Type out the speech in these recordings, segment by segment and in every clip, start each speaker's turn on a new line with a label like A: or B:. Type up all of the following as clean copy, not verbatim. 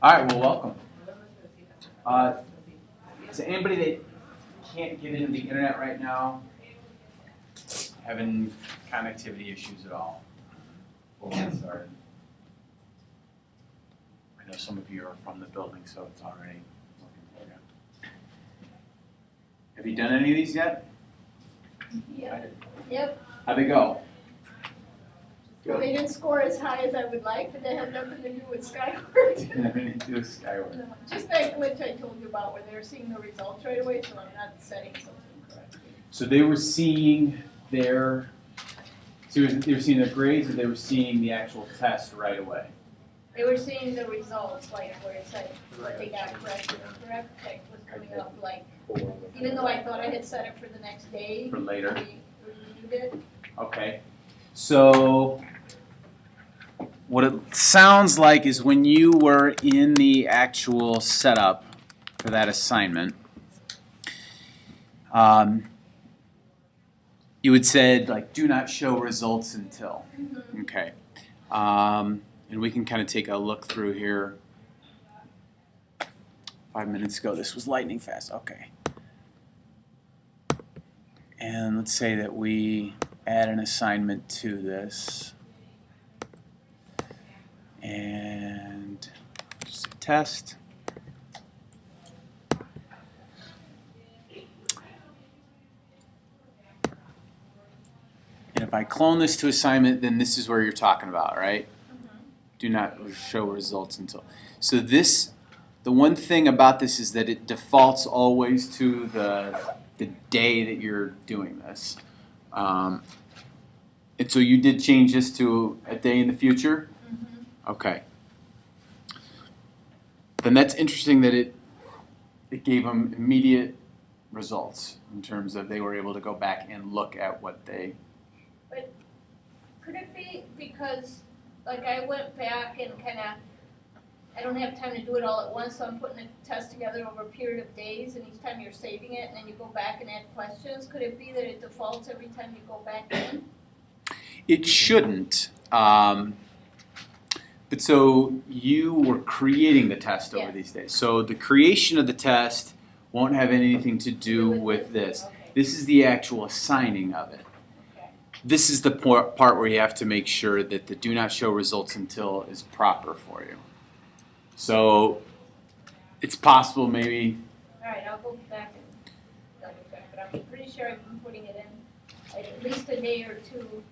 A: All right, well, welcome. Is anybody that can't get into the internet right now having connectivity issues at all? We'll get started. I know some of you are from the building, so it's already working for you. Have you done any of these yet?
B: Yep.
A: How'd they go?
B: Well, they didn't score as high as I would like, but they had nothing to do with Skyward.
A: Nothing to do with Skyward.
B: Just that glitch I told you about where they were seeing the results right away, so I'm not setting something correctly.
A: So they were seeing their, they were seeing their grades, or they were seeing the actual test right away?
B: They were seeing the results, like where it said what they got correct. Correct text was coming up, like, even though I thought I had set it for the next day.
A: For later?
B: We reviewed it.
A: Okay. So what it sounds like is when you were in the actual setup for that assignment, you had said, like, do not show results until.
B: Mm-hmm.
A: Okay. And we can kind of take a look through here. 5 minutes ago, this was lightning fast. Okay. And let's say that we add an assignment to this. And just a test. And if I clone this to assignment, then this is where you're talking about, right?
B: Mm-hmm.
A: Do not show results until. So this, the one thing about this is that it defaults always to the day that you're doing this. And so you did change this to a day in the future?
B: Mm-hmm.
A: Okay. Then that's interesting that it gave them immediate results in terms of they were able to go back and look at what they.
B: But could it be because, like, I went back and kind of, I don't have time to do it all at once, so I'm putting a test together over a period of days, and each time you're saving it, and then you go back and add questions. Could it be that it defaults every time you go back in?
A: It shouldn't. But so you were creating the test over these days. So the creation of the test won't have anything to do with this.
B: Okay.
A: This is the actual assigning of it.
B: Okay.
A: This is the part where you have to make sure that the do not show results until is proper for you. So it's possible maybe.
B: All right, I'll go back and double check, but I'm pretty sure I've been putting it in at least a day or two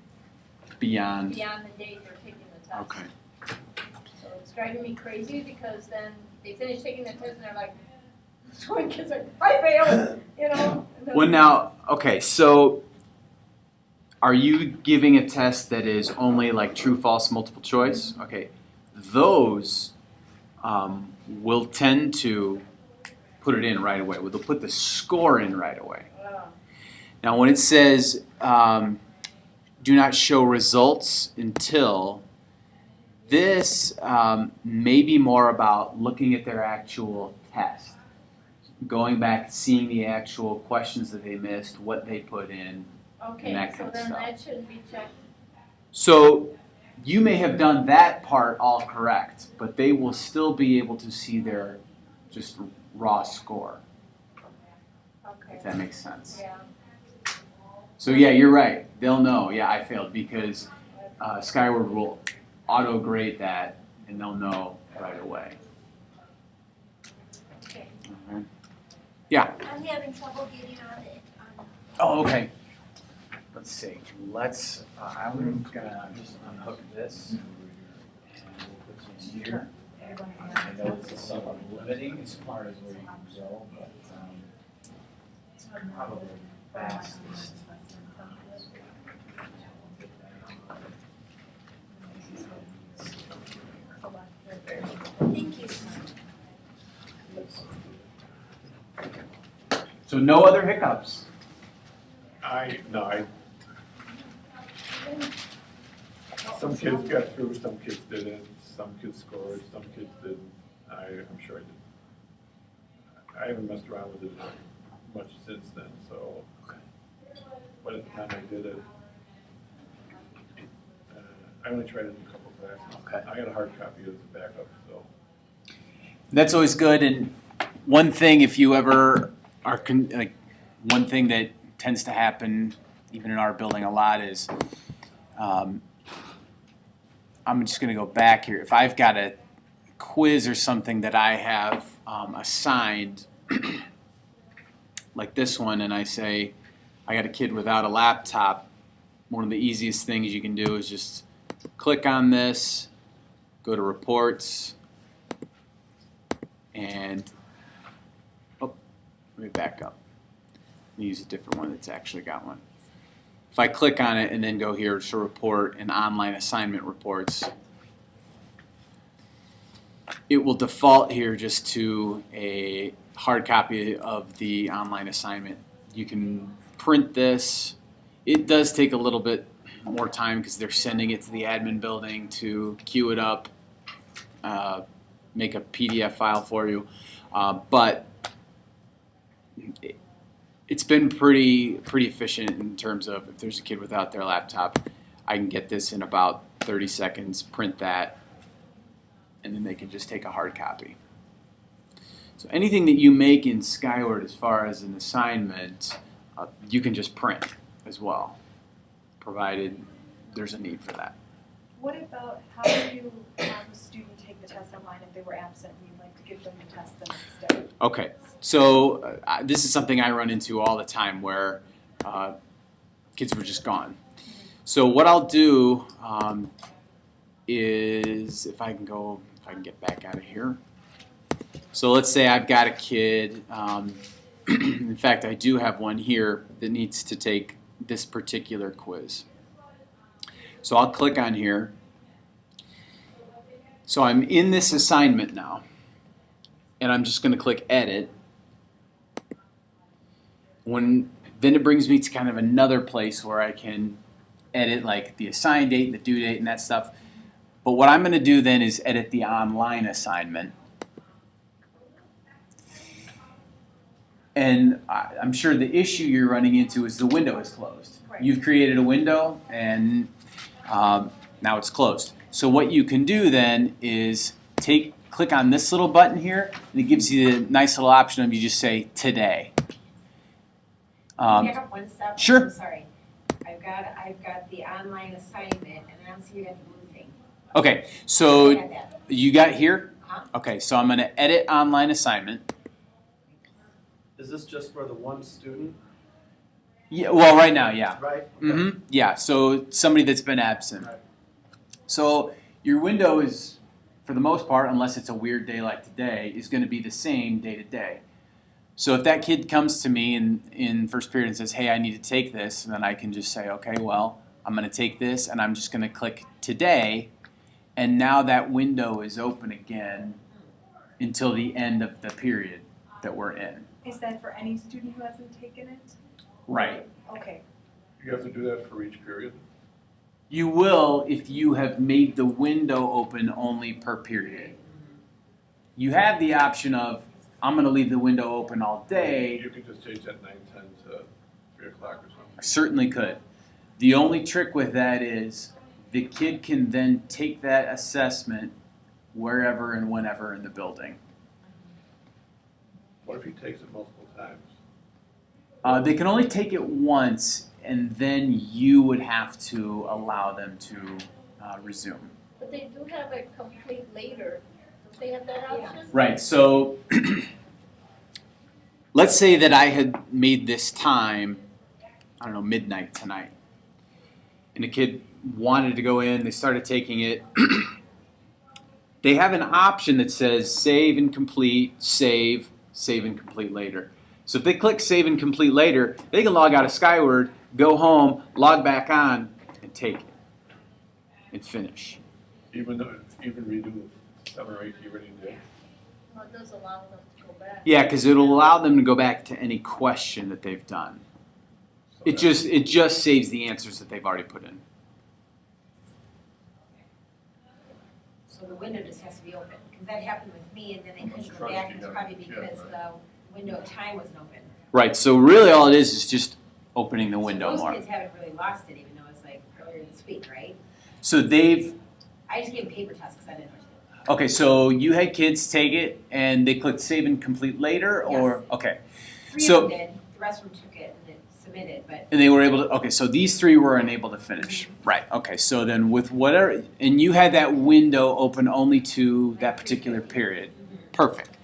A: Beyond
B: the date they're taking the test.
A: Okay.
B: So it's driving me crazy because then they finish taking the test and they're like, so one kid's like, I failed, you know?
A: Well, now, okay, so are you giving a test that is only like true, false, multiple choice? Okay, those will tend to put it in right away. They'll put the score in right away.
B: Wow.
A: Now, when it says do not show results until, this may be more about looking at their actual test, going back, seeing the actual questions that they missed, what they put in,
B: Okay,
A: and that
B: so
A: kind of
B: then
A: stuff.
B: that shouldn't be checked.
A: So you may have done that part all correct, but they will still be able to see their just raw score,
B: Okay.
A: if that makes sense.
B: Yeah.
A: So yeah, you're right. They'll know, yeah, I failed, because Skyward will auto-grade that, and they'll know right away.
B: Okay.
A: Okay. Yeah.
B: I'm having trouble getting on it.
A: Oh, okay. Let's see. I'm gonna just unhook this, and we'll put you in here. I know it's somewhat limiting as far as where you can go, but it's probably fastest.
B: Thank you.
A: So no other hiccups.
C: Some kids got through, some kids didn't, some kids scored, some kids didn't. I'm sure I did. I haven't messed around with it much since then, so. But at the time I did it, I only tried it in a couple classes.
A: Okay.
C: I got a hard copy as a backup, so.
A: That's always good. And one thing, if you ever are one thing that tends to happen, even in our building a lot, is I'm just going to go back here. If I've got a quiz or something that I have assigned, like this one, and I say I got a kid without a laptop, one of the easiest things you can do is just click on this, go to reports, and let me back up. Let me use a different one that's actually got one. If I click on it and then go here to report and online assignment reports, it will default here just to a hard copy of the online assignment. You can print this. It does take a little bit more time because they're sending it to the admin building to queue it up, make a PDF file for you, but it's been pretty efficient in terms of if there's a kid without their laptop, I can get this in about 30 seconds, print that, and then they can just take a hard copy. So anything that you make in Skyward as far as an assignment, you can just print as well, provided there's a need for that.
D: What about how do you have a student take the test online if they were absent and you'd like to give them the test the next day?
A: Okay, so this is something I run into all the time where kids were just gone. So what I'll do is, if I can get back out of here. So let's say I've got a kid, in fact I do have one here that needs to take this particular quiz. So I'll click on here. So I'm in this assignment now, and I'm just going to click edit. Then it brings me to kind of another place where I can edit like the assign date, the due date, and that stuff. But what I'm going to do then is edit the online assignment. And I'm sure the issue you're running into is the window is closed.
D: Right.
A: You've created a window and now it's closed. So what you can do then is click on this little button here, and it gives you the nice little option of you just say today.
E: Back up one step.
A: Sure.
E: I'm sorry. I've got the online assignment, and I don't see you got the blue thing.
A: Okay,
E: I
A: so
E: got that.
A: you got here?
E: Uh-huh.
A: Okay, so I'm going to edit online assignment.
F: Is this just for the one student,
A: Yeah, well, right now, yeah.
F: right?
A: Mm-hmm. Yeah, so somebody that's been absent.
F: Right.
A: So your window is, for the most part, unless it's a weird day like today, is going to be the same day to day. So if that kid comes to me in first period and says, hey, I need to take this, then I can just say, okay, well, I'm going to take this, and I'm just going to click today, and now that window is open again until the end of the period that we're in.
D: Is that for any student who hasn't taken it?
A: Right.
D: Okay.
C: You have to do that for each period?
A: You will if you have made the window open only per period. You have the option of, I'm going to leave the window open all day.
C: You can just change that 9:10 to 3 o'clock or something.
A: I certainly could. The only trick with that is the kid can then take that assessment wherever and whenever in the building.
C: What if he takes it multiple times?
A: They can only take it once, and then you would have to allow them to resume.
B: But they do have a complete later. Do they have that option?
A: Right, so let's say that I had made this time, I don't know, midnight tonight. And a kid wanted to go in, they started taking it. They have an option that says save and complete, save and complete later. So if they click save and complete later, they can log out of Skyward, go home, log back on, and take it. And finish.
C: Even redo 7 or 8 you already did?
B: Well, it does allow them to go back.
A: Yeah, because it'll allow them to go back to any question that they've done.
C: So
A: It just saves the answers that they've already put in.
E: So the window just has to be open, because that happened with me, and then they couldn't go back, and it's probably because the window of time wasn't open.
A: Right, so really all it is just opening the window
E: Most
A: more.
E: kids haven't really lost it, even though it's like earlier this week, right?
A: So they've,
E: I just gave them paper tests because I didn't understand.
A: Okay, so you had kids take it and they clicked save and complete later, or okay,
E: Three
A: So-
E: of them did, the rest of them took it and then submitted, but
A: and they were able to. Okay, so these 3 were unable to finish. Right. Okay, so then with whatever, and you had that window open only to that particular period. Perfect.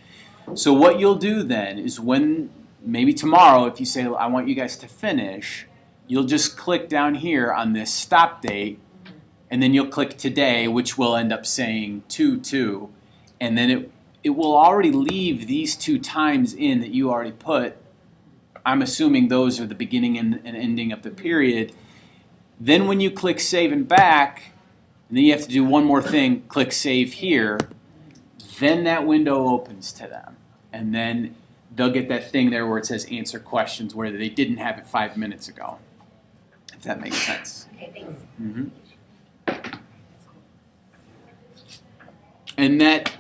A: So what you'll do then is when maybe tomorrow, if you say I want you guys to finish, you'll just click down here on this stop date. And then you'll click today, which will end up saying 2-2, and then it will already leave these 2 times in that you already put. I'm assuming those are the beginning and ending of the period. Then when you click save and back, and then you have to do one more thing, click save here, then that window opens to them. And then they'll get that thing there where it says answer questions where they didn't have it 5 minutes ago, if that makes sense.
E: okay, thanks.
A: Mm-hmm. And that,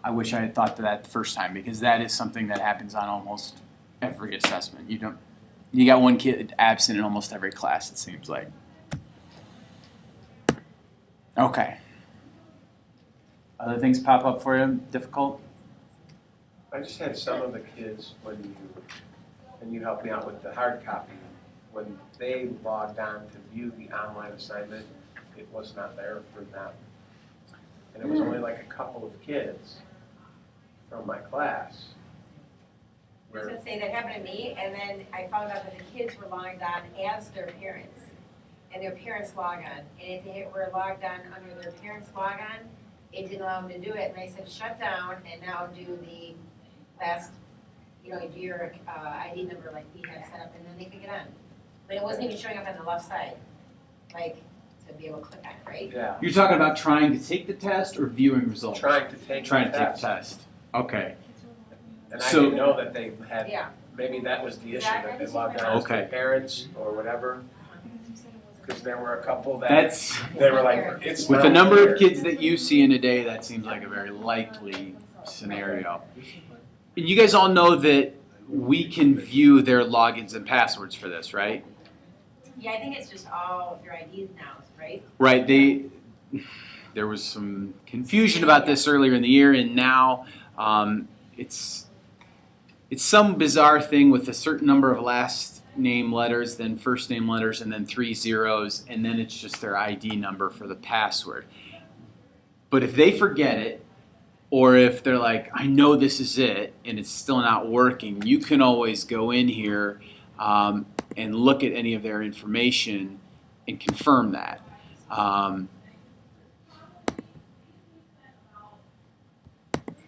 A: I wish I had thought of that the first time, because that is something that happens on almost every assessment. You got one kid absent in almost every class, it seems like. Okay. Other things pop up for you, difficult?
G: I just had some of the kids, when you helped me out with the hard copy, when they logged on to view the online assignment, it was not there for them. And it was only like a couple of kids from my class.
E: I was
G: Where,
E: gonna say, that happened to me, and then I found out that the kids were logged on as their parents, and their parents log on. And if they were logged on under their parents' log on, it didn't allow them to do it, and I said, shut down, and now do the last, do your ID number like we had set up, and then they could get on. But it wasn't even showing up on the left side, like, to be able to click on it, right?
G: yeah,
A: You're talking about trying to take the test or viewing results?
G: trying to take
A: Trying
G: the
A: to take the
G: test.
A: test. Okay.
G: And I
A: So-
G: didn't know that they had,
E: Yeah.
G: maybe that was the issue,
E: Yeah,
G: that
E: I
G: they
E: see
G: logged
E: what
G: on as their
A: Okay.
G: parents or whatever. Because there were a couple that,
A: That's,
G: they were like, it's
A: with
G: not
A: the number
G: here.
A: of kids that you see in a day, that seems like a very likely scenario. And you guys all know that we can view their logins and passwords for this, right?
E: Yeah, I think it's just all your IDs now, right?
A: Right, there was some confusion about this earlier in the year, and now it's some bizarre thing with a certain number of last name letters, then first name letters, and then 3 zeros, and then it's just their ID number for the password. But if they forget it, or if they're like, I know this is it, and it's still not working, you can always go in here and look at any of their information and confirm that. Let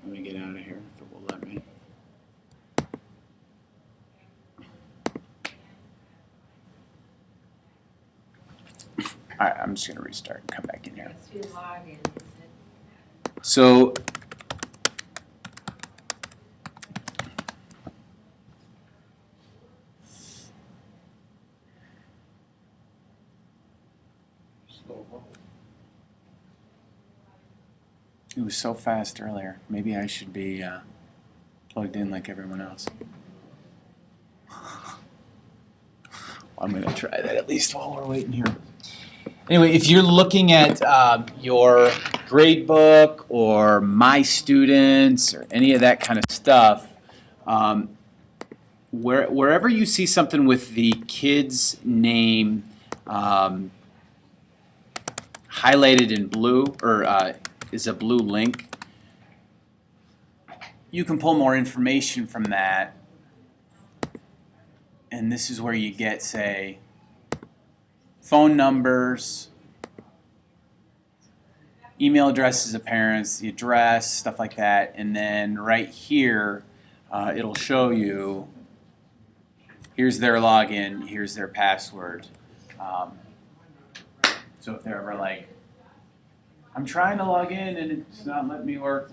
A: me get out of here if it will let me. All right, I'm just going to restart and come back in here.
E: Student login,
A: So
G: Slow mo.
A: it was so fast earlier. Maybe I should be plugged in like everyone else. I'm going to try that at least while we're waiting here. Anyway, if you're looking at your grade book or My Students or any of that kind of stuff, wherever you see something with the kid's name highlighted in blue or is a blue link, you can pull more information from that. And this is where you get, say, phone numbers, email addresses of parents, the address, stuff like that. And then right here, it'll show you, here's their login, here's their password. So if they're ever like, I'm trying to log in and it's not letting me work,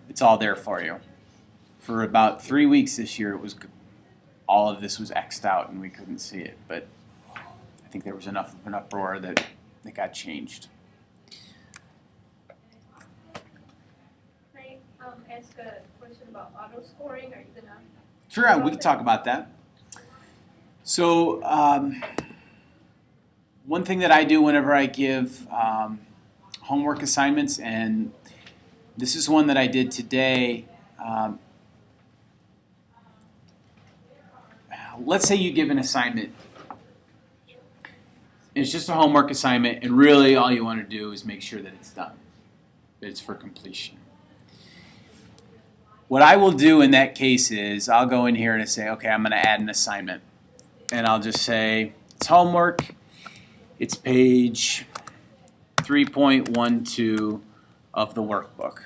A: it's all there for you. For about 3 weeks this year, all of this was X'd out and we couldn't see it. But I think there was enough of an uproar that it got changed.
B: Can I ask a question about auto scoring? Are you gonna?
A: Sure, we can talk about that. So one thing that I do whenever I give homework assignments, and This is one that I did today. Let's say you give an assignment. It's just a homework assignment, and really all you want to do is make sure that it's done, that it's for completion. What I will do in that case is I'll go in here and say, okay, I'm going to add an assignment. And I'll just say, it's homework. It's page 3.12 of the workbook.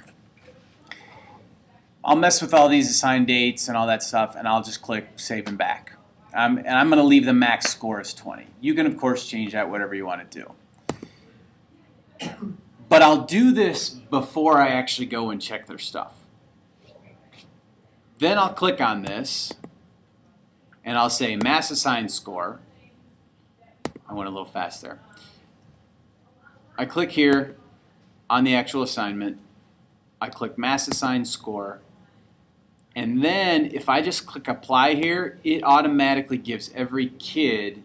A: I'll mess with all these assigned dates and all that stuff, and I'll just click Save and Back. And I'm going to leave the max score as 20. You can, of course, change that whatever you want to do. But I'll do this before I actually go and check their stuff. Then I'll click on this, and I'll say Mass Assigned Score. I went a little fast there. I click here on the actual assignment. I click Mass Assigned Score. And then if I just click Apply here, it automatically gives every kid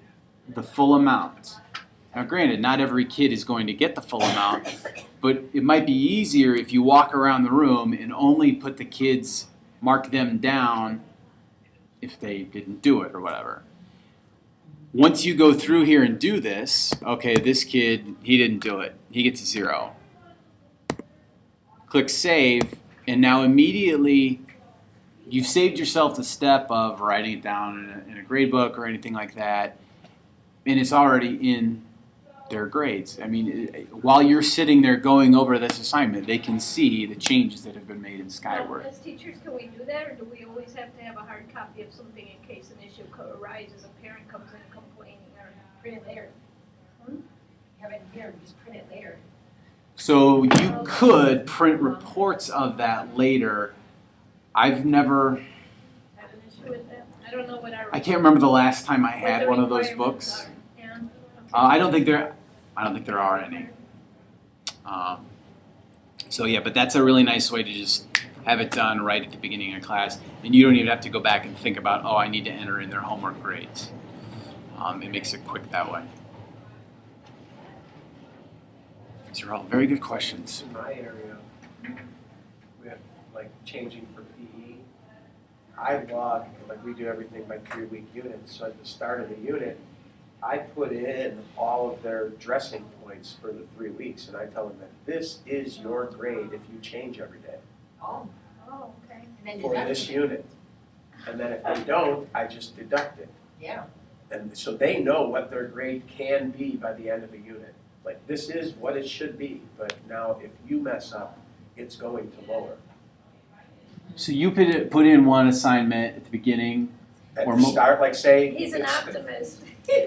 A: the full amount. Now granted, not every kid is going to get the full amount, but it might be easier if you walk around the room and only put the kids, mark them down if they didn't do it or whatever. Once you go through here and do this, okay, this kid, he didn't do it. He gets a 0. Click Save, and now immediately you've saved yourself the step of writing it down in a grade book or anything like that, and it's already in their grades. I mean, while you're sitting there going over this assignment, they can see the changes that have been made in Skyward.
B: As teachers, can we do that, or do we always have to have a hard copy of something in case an issue arises, a parent comes in complaining, or
E: Print it later. Have it here, just print it later.
A: So you could print reports of that later. I've never,
B: have an issue with that? I don't know what our.
A: I can't remember the last time I
B: what
A: had
B: the
A: one of those
B: requirements
A: books.
B: are. Yeah, okay.
A: I don't think there are any. So yeah, but that's a really nice way to just have it done right at the beginning of class, and you don't even have to go back and think about, oh, I need to enter in their homework grades. It makes it quick that way. These are all very good questions.
G: In my area, we have like changing for PE. I log, like we do everything by 3-week units, so at the start of the unit, I put in all of their dressing points for the 3 weeks, and I tell them that this is your grade if you change every day
E: Oh,
B: okay.
E: and then
G: for
E: deduct
G: this
E: it.
G: unit. And then if they don't, I just deduct it.
E: Yeah.
G: And so they know what their grade can be by the end of the unit. Like, this is what it should be, but now if you mess up, it's going to lower.
A: So you put in one assignment at the beginning.
G: At
A: Or
G: the start, like say.
B: He's an
G: it's-
B: optimist.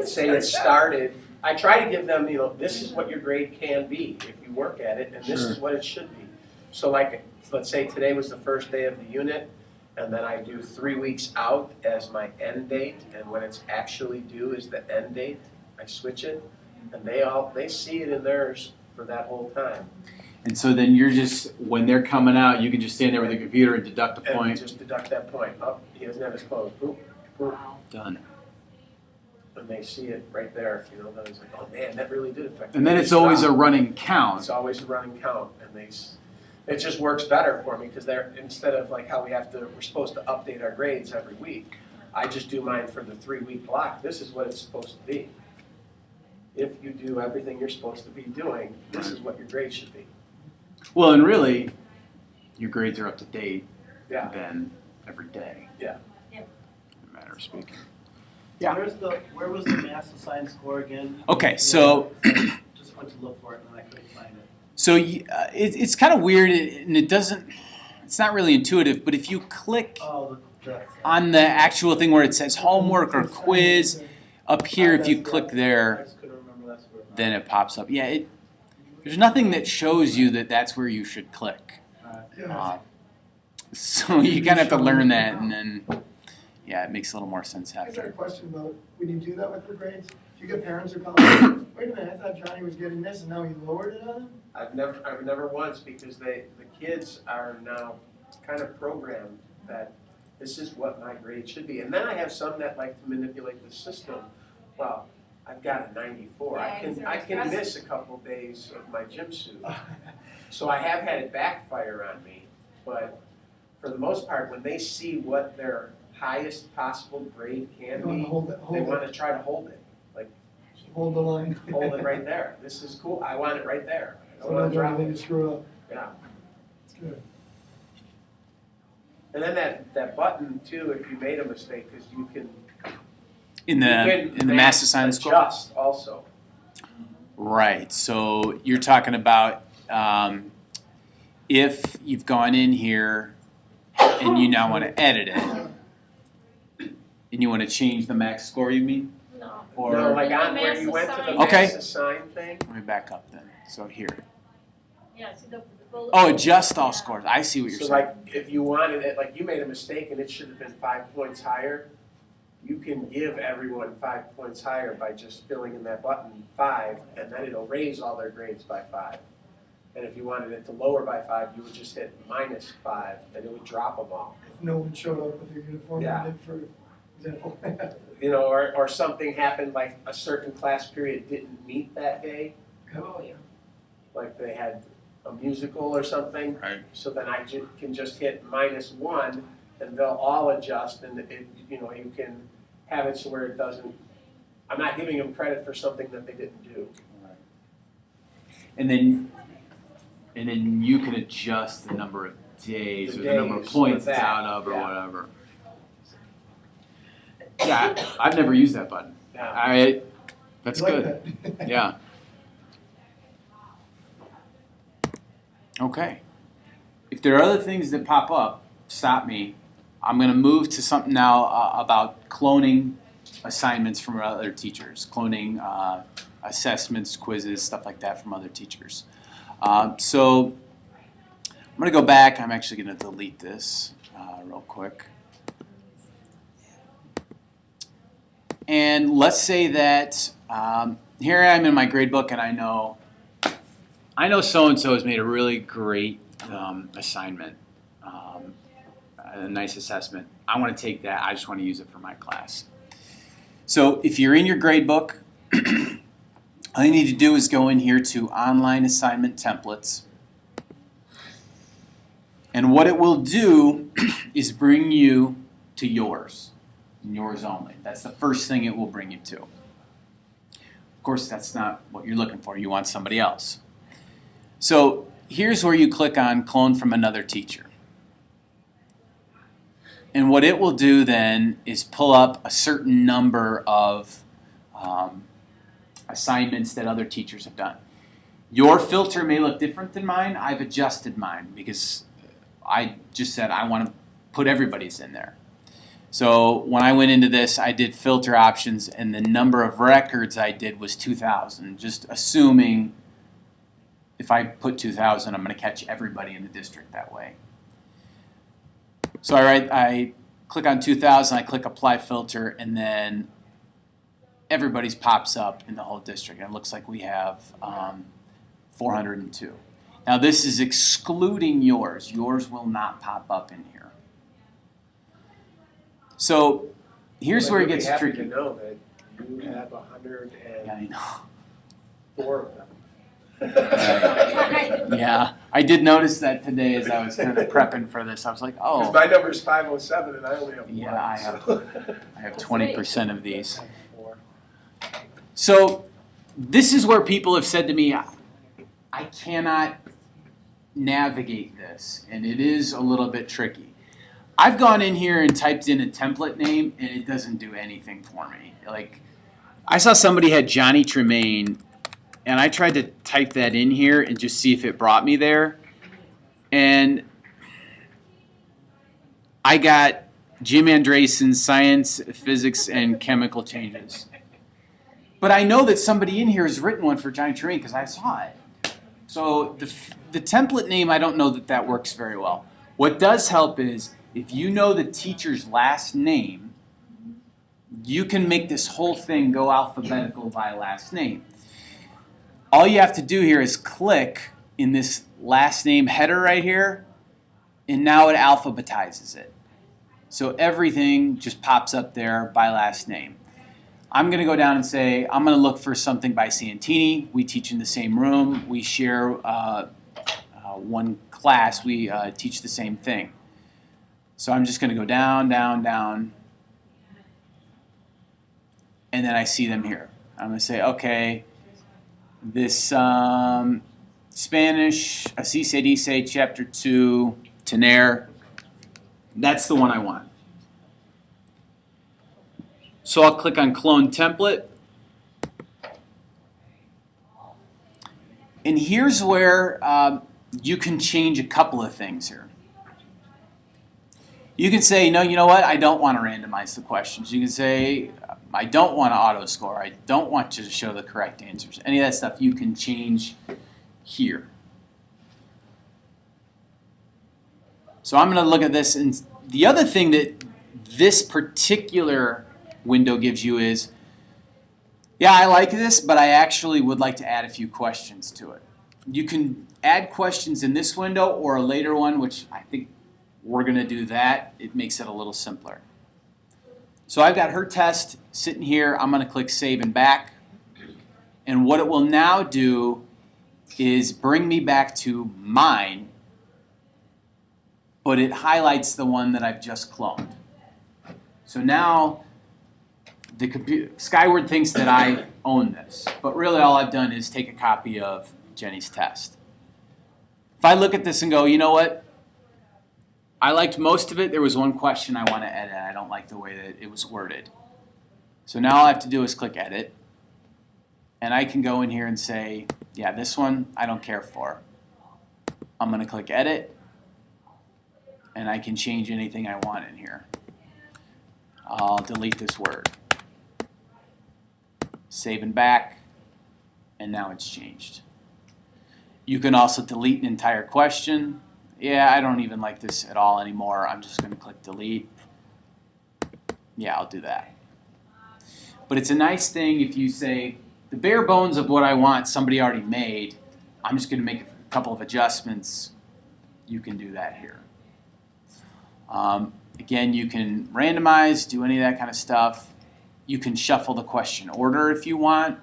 G: Say it started, I try to give them, this is what your grade can be if you work at it, and this is what it should be. So like, let's say today was the first day of the unit, and then I do 3 weeks out as my end date, and when it's actually due is the end date, I switch it, and they see it in theirs for that whole time.
A: And so then you're just, when they're coming out, you can just stand there with the computer and deduct a
G: And
A: point.
G: just deduct that point. Oh, he doesn't have his clothes. Boop, boop.
A: Done.
G: And they see it right there, then it's like, oh man, that really did affect.
A: And then
G: me.
A: it's always a
G: Wow.
A: running count.
G: It's always a running count, and it just works better for me, because instead of like how we're supposed to update our grades every week, I just do mine for the 3-week block. This is what it's supposed to be. If you do everything you're supposed to be doing, this is what your grade should be.
A: Well, and really, your grades are up to date
G: Yeah.
A: then every day.
G: Yeah.
E: Yeah.
A: In a matter of speaking. Yeah.
F: Where was the mass assigned score again?
A: Okay, so
F: Just went to look for it and I couldn't find it.
A: so it's kind of weird, and it's not really intuitive, but if you click
F: Oh,
A: on the actual thing where it says homework or quiz, up here, if you click
F: I
A: there,
F: just couldn't remember that's where.
A: then it pops up. Yeah, there's nothing that shows you that that's where you should click. So you kind of have to learn that, and then, yeah, it makes a little more sense
H: I got a
A: after.
H: question about when you do that with the grades. Do you get parents who call, wait a minute, I thought Johnny was getting this and now he lowered it on him?
G: I've never once, because the kids are now kind of programmed that this is what my grade should be. And then I have some that like to manipulate the system. Well, I've got a 94.
E: Yeah, is there
G: I
E: a
G: can
E: stress?
G: miss a couple days of my gym suit. So I have had it backfire on me, but for the most part, when they see what their highest possible grade
H: You
G: can
H: wanna
G: be,
H: hold it,
G: they want to try to hold it.
H: hold the line.
G: Hold it right there. This is cool. I want it right there. I
H: So
G: don't want
H: not
G: to drop
H: anything
G: it.
H: to screw up.
G: Yeah.
H: It's good.
G: And then that button too, if you made a mistake, because you can
A: In the mass assigned score?
G: adjust also.
A: Right, so you're talking about if you've gone in here and you now want to edit it, and you want to change the max score, you mean?
B: No.
A: Or,
G: No, like
B: The
G: on where
B: mass
G: you went to the
B: assigned.
A: Okay.
G: mass assign thing.
A: let me back up then, so here.
B: Yeah, see the bullet.
A: Oh, adjust all
B: Yeah.
A: scores, I see what you're
G: So
A: saying.
G: like if you wanted it, like you made a mistake and it should have been 5 points higher, you can give everyone 5 points higher by just filling in that button 5, and then it'll raise all their grades by 5. And if you wanted it to lower by 5, you would just hit -5, and it would drop them all.
H: If no one showed up with their uniform,
G: Yeah.
H: and did, for example.
G: You know, or something happened, like a certain class period didn't meet that day,
E: Oh, yeah.
G: like they had a musical or something.
A: Right.
G: So then I can just hit -1, and they'll all adjust, and you know, you can have it so where it doesn't, I'm not giving them credit for something that they didn't do.
A: And then you can adjust the number of days
G: The
A: or the number of
G: days
A: points
G: with
A: it's
G: that,
A: out of or
G: yeah.
A: whatever. Yeah, I've never used that button.
G: Yeah.
A: That's
H: Like
A: good.
H: that.
A: Yeah. Okay. If there are other things that pop up, stop me. I'm going to move to something now about cloning assignments from other teachers, cloning assessments, quizzes, stuff like that from other teachers. So I'm going to go back. I'm actually going to delete this real quick. And let's say that here I am in my grade book, and I know so-and-so has made a really great assignment, a nice assessment. I want to take that. I just want to use it for my class. So if you're in your grade book, all you need to do is go in here to Online Assignment Templates. And what it will do is bring you to yours, and yours only. That's the first thing it will bring you to. Of course, that's not what you're looking for. You want somebody else. So here's where you click on Clone from Another Teacher. And what it will do then is pull up a certain number of assignments that other teachers have done. Your filter may look different than mine. I've adjusted mine because I just said I want to put everybody's in there. So when I went into this, I did filter options, and the number of records I did was 2,000, just assuming if I put 2,000, I'm going to catch everybody in the district that way. So I click on 2,000, I click Apply Filter, and then everybody's pops up in the whole district. And it looks like we have 402. Now this is excluding yours. Yours will not pop up in here. So here's where it gets
G: Happy
A: tricky.
G: to know that you have 104
A: Yeah, I know.
G: of them.
A: Yeah, I did notice that today as I was kind of prepping for this. I was like,
G: Because
A: oh,
G: my number's 507 and I only have
A: Yeah,
G: one.
A: I have-
G: so.
A: I have 20% of these. So this is where people have said to me, I cannot navigate this, and it is a little bit tricky. I've gone in here and typed in a template name, and it doesn't do anything for me. Like, I saw somebody had Johnny Tremaine, and I tried to type that in here and just see if it brought me there. And I got Jim Andreessen, Science, Physics, and Chemical Changes. But I know that somebody in here has written one for Johnny Tremaine because I saw it. So the template name, I don't know that works very well. What does help is if you know the teacher's last name, you can make this whole thing go alphabetical by last name. All you have to do here is click in this last name header right here, and now it alphabetizes it. So everything just pops up there by last name. I'm going to go down and say, I'm going to look for something by Santini. We teach in the same room. We share one class. We teach the same thing. So I'm just going to go down, down, down. And then I see them here. I'm going to say, okay, this Spanish, Asise Dice, Chapter 2, Tener, that's the one I want. So I'll click on Clone Template. And here's where you can change a couple of things here. You can say, no, you know what? I don't want to randomize the questions. You can say, I don't want to auto score. I don't want to show the correct answers. Any of that stuff you can change here. So I'm going to look at this. And the other thing that this particular window gives you is, yeah, I like this, but I actually would like to add a few questions to it. You can add questions in this window or a later one, which I think we're going to do that. It makes it a little simpler. So I've got her test sitting here. I'm going to click Save and Back. And what it will now do is bring me back to mine, but it highlights the one that I've just cloned. So now the computer, Skyward thinks that I own this, but really all I've done is take a copy of Jenny's test. If I look at this and go, you know what? I liked most of it. There was one question I want to edit. I don't like the way that it was worded. So now all I have to do is click Edit. And I can go in here and say, yeah, this one I don't care for. I'm going to click Edit. And I can change anything I want in here. I'll delete this word. Save and back. And now it's changed. You can also delete an entire question. Yeah, I don't even like this at all anymore. I'm just going to click delete. Yeah, I'll do that. But it's a nice thing if you say, the bare bones of what I want somebody already made, I'm just going to make a couple of adjustments. You can do that here. Again, you can randomize, do any of that kind of stuff. You can shuffle the question order if you want.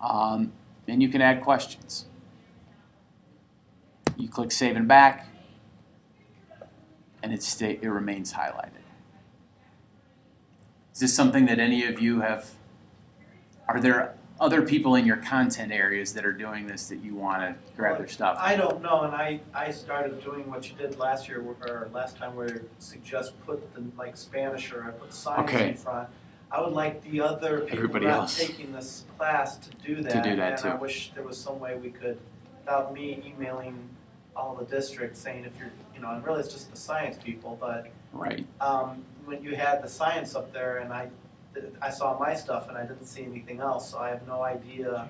A: And you can add questions. You click Save and Back. And it remains highlighted. Is this something that any of you have? Are there other people in your content areas that are doing this that you want to grab their stuff?
F: I don't know, and I started doing what you did last year, or last time, where you suggest put the like Spanish or I put science in front. I would like the other people not taking this class to do that. And
A: too.
F: I wish there was some way we could, without me emailing all the districts saying if you're, and really it's just the science people, but
A: right.
F: When you had the science up there and I saw my stuff and I didn't see anything else, so I have no idea.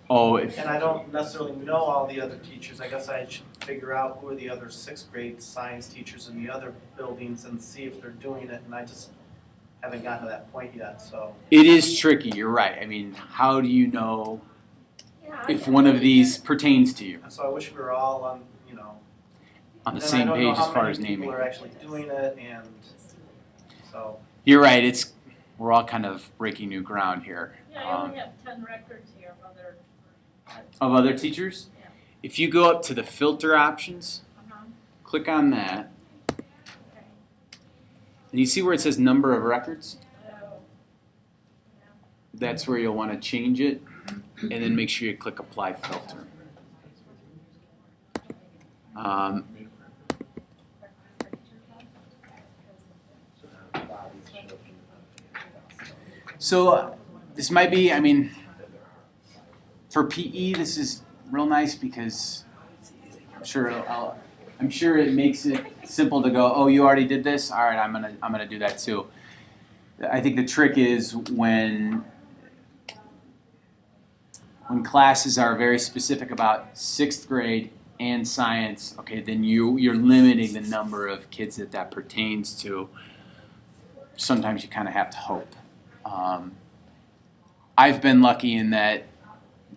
A: Oh,
F: and I don't necessarily know all the other teachers. I guess I should figure out who are the other 6th grade science teachers in the other buildings and see if they're doing it, and I just haven't gotten to that point yet, so.
A: It is tricky, you're right. I mean, how do you know if one of these pertains to you?
F: So I wish we were all on
A: the same page as far as naming.
F: People are actually doing it, and so.
A: You're right. We're all kind of breaking new ground here.
B: Yeah, I only have 10 records here
A: of other teachers.
B: Yeah.
A: If you go up to the filter options, click on that, and you see where it says number of records. That's where you'll want to change it, and then make sure you click Apply Filter. So this might be, I mean, for PE, this is real nice because I'm sure it makes it simple to go, oh, you already did this? All right, I'm gonna do that too. I think the trick is when classes are very specific about 6th grade and science, okay, then you're limiting the number of kids that pertains to. Sometimes you kind of have to hope. I've been lucky in that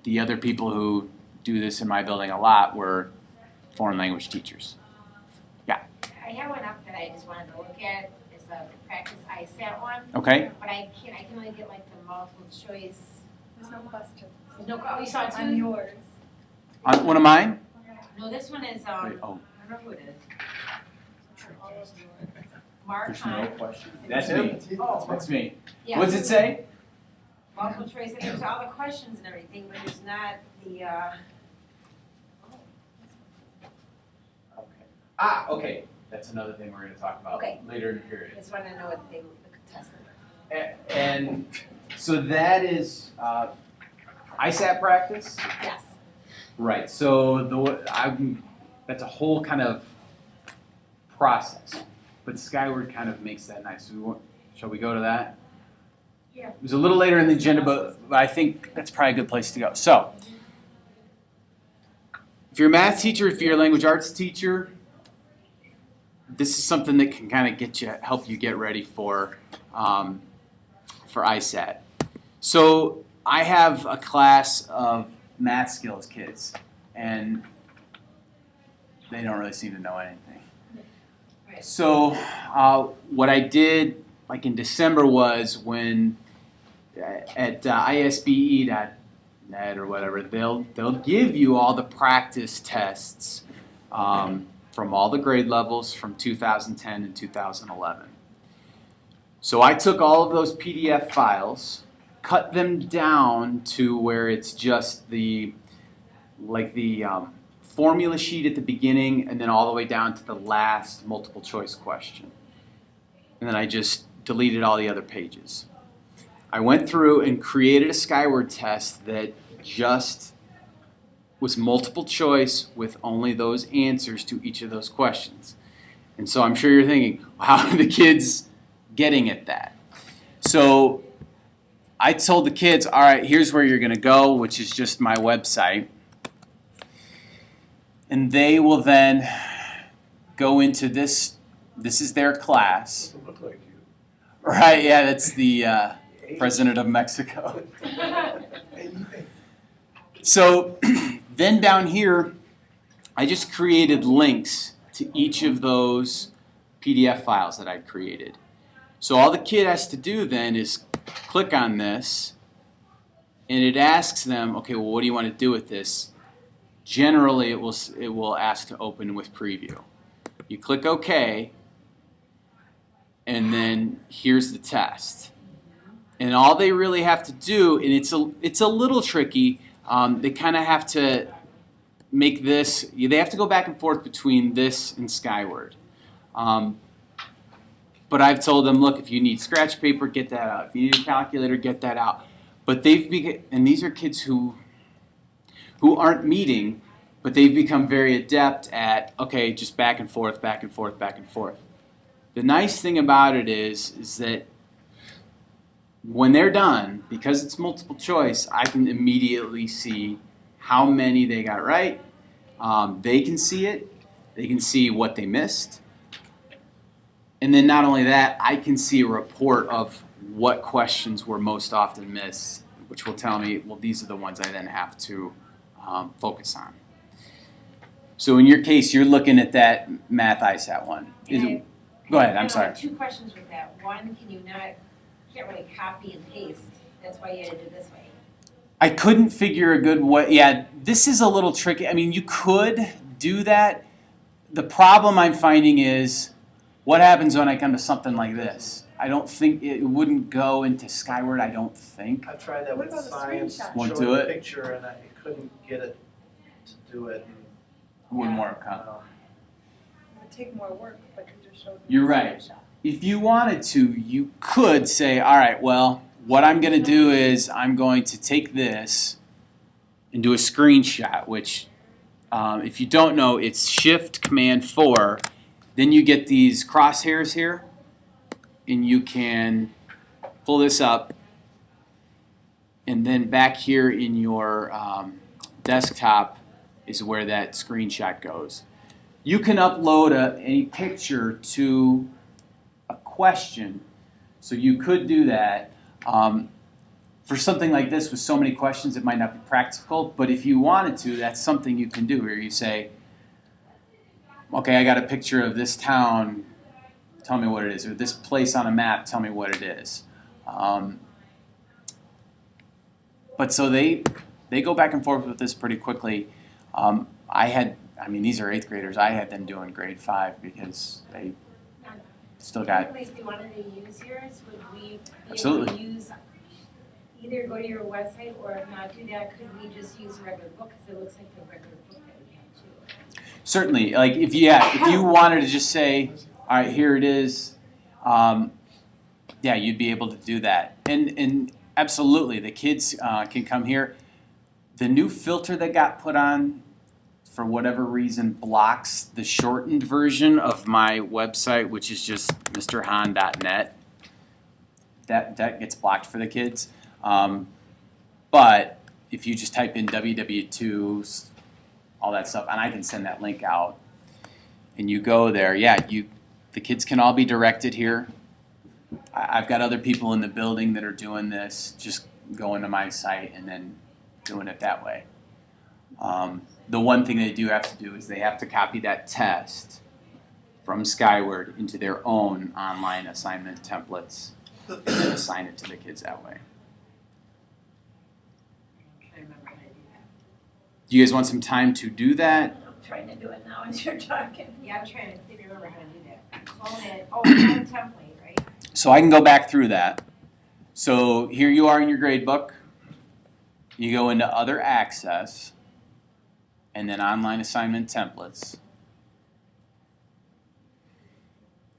A: the other people who do this in my building a lot were foreign language teachers. Yeah.
E: I have one up that I just wanted to look at. It's the practice ISAT one,
A: Okay.
E: but I can only get like the multiple choice.
D: There's no question.
E: There's no, oh, you saw it
D: On
E: too?
D: yours.
A: One of mine?
E: No, this one is,
A: Wait,
E: I
A: oh,
E: don't know who it is. Mark
A: there's
E: Hunt.
A: no question. That's me.
E: Oh.
A: That's me.
E: Yeah.
A: What's it say?
E: Multiple choice, and there's all the questions and everything, but there's not the,
A: Ah, okay. That's another thing we're going to talk about
E: Okay.
A: later in the period.
E: just wanna know what they, the test number.
A: And so that is ISAT practice?
E: Yes.
A: Right, so that's a whole kind of process, but Skyward kind of makes that nice. Shall we go to that?
E: Yeah.
A: It was a little later in the agenda, but I think that's probably a good place to go. So, if you're a math teacher, if you're a language arts teacher, this is something that can kind of help you get ready for ISAT. So, I have a class of math skills kids, and they don't really seem to know anything.
E: Right.
A: So what I did, like in December, was when at isbe.net or whatever, they'll give you all the practice tests from all the grade levels from 2010 and 2011. So I took all of those PDF files, cut them down to where it's just the formula sheet at the beginning and then all the way down to the last multiple choice question. And then I just deleted all the other pages. I went through and created a Skyward test that just was multiple choice with only those answers to each of those questions. And so I'm sure you're thinking, how are the kids getting at that? So I told the kids, all right, here's where you're going to go, which is just my website. And they will then go into this. This is their class.
C: Doesn't look like you.
A: Right, yeah, that's the president of Mexico. So then down here, I just created links to each of those PDF files that I created. So all the kid has to do then is click on this, and it asks them, okay, well, what do you want to do with this? Generally, it will ask to open with preview. You click OK, and then here's the test. And all they really have to do, and it's a little tricky, they kind of have to make this, they have to go back and forth between this and Skyward. But I've told them, look, if you need scratch paper, get that out. If you need a calculator, get that out. But and these are kids who aren't meeting, but they've become very adept at, okay, just back and forth, back and forth, back and forth. The nice thing about it is that when they're done, because it's multiple choice, I can immediately see how many they got right. They can see it. They can see what they missed. And then not only that, I can see a report of what questions were most often missed, which will tell me, well, these are the ones I then have to focus on. So in your case, you're looking at that math ISAT one. Go ahead, I'm sorry.
E: Two questions with that. One, can't really copy and paste. That's why you had to do it this way.
A: I couldn't figure a good way. Yeah, this is a little tricky. I mean, you could do that. The problem I'm finding is, what happens when I come to something like this? I don't think it wouldn't go into Skyward, I don't think.
F: I tried that
D: What
F: with
D: about a
F: science,
D: screenshot?
A: Won't
F: showing
A: do
F: a
A: it?
F: picture, and I couldn't get it to do it.
A: Wouldn't work, huh?
D: It would take more work, but you just showed them.
A: You're
D: the
A: right.
D: screenshot.
A: If you wanted to, you could say, all right, well, what I'm going to do is I'm going to take this and do a screenshot, which if you don't know, it's Shift Command 4. Then you get these crosshairs here, and you can pull this up, and then back here in your desktop is where that screenshot goes. You can upload a picture to a question, so you could do that. For something like this with so many questions, it might not be practical, but if you wanted to, that's something you can do, where you say, okay, I got a picture of this town tell me what it is. Or this place on a map, tell me what it is. But so they go back and forth with this pretty quickly. These are 8th graders. I had them doing grade 5 because they still got.
E: If we wanted to use yours, would we be able
A: Absolutely.
E: to use, either go to your website, or if not do that, could we just use a regular book, because it looks like the regular book that we have too.
A: Certainly, like if you wanted to just say, all right, here it is, you'd be able to do that. And absolutely, the kids can come here. The new filter that got put on, for whatever reason, blocks the shortened version of my website, which is just mrhan.net. That gets blocked for the kids. But if you just type in www2, all that stuff, and I can send that link out, and you go there, the kids can all be directed here. I've got other people in the building that are doing this, just going to my site and then doing it that way. The one thing they do have to do is they have to copy that test from Skyward into their own online assignment templates and then assign it to the kids that way.
E: I'm trying to remember how to do that.
A: Do you guys want some time to do that?
B: I'm trying to do it now as you're talking.
E: Yeah, I'm trying to remember how to do that. Clone it, clone template, right?
A: So I can go back through that. So here you are in your grade book. You go into Other Access, and then Online Assignment Templates.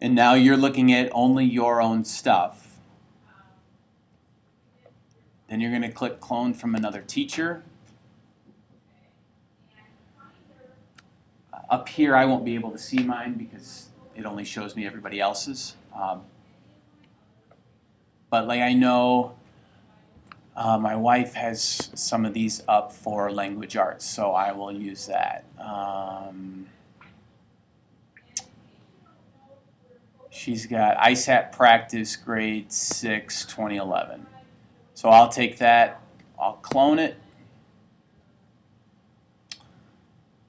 A: And now you're looking at only your own stuff. Then you're going to click Clone from another teacher. Up here I won't be able to see mine because it only shows me everybody else's. But like I know my wife has some of these up for language arts, so I will use that. She's got ISAT practice grade 6, 2011. So I'll take that, I'll clone it.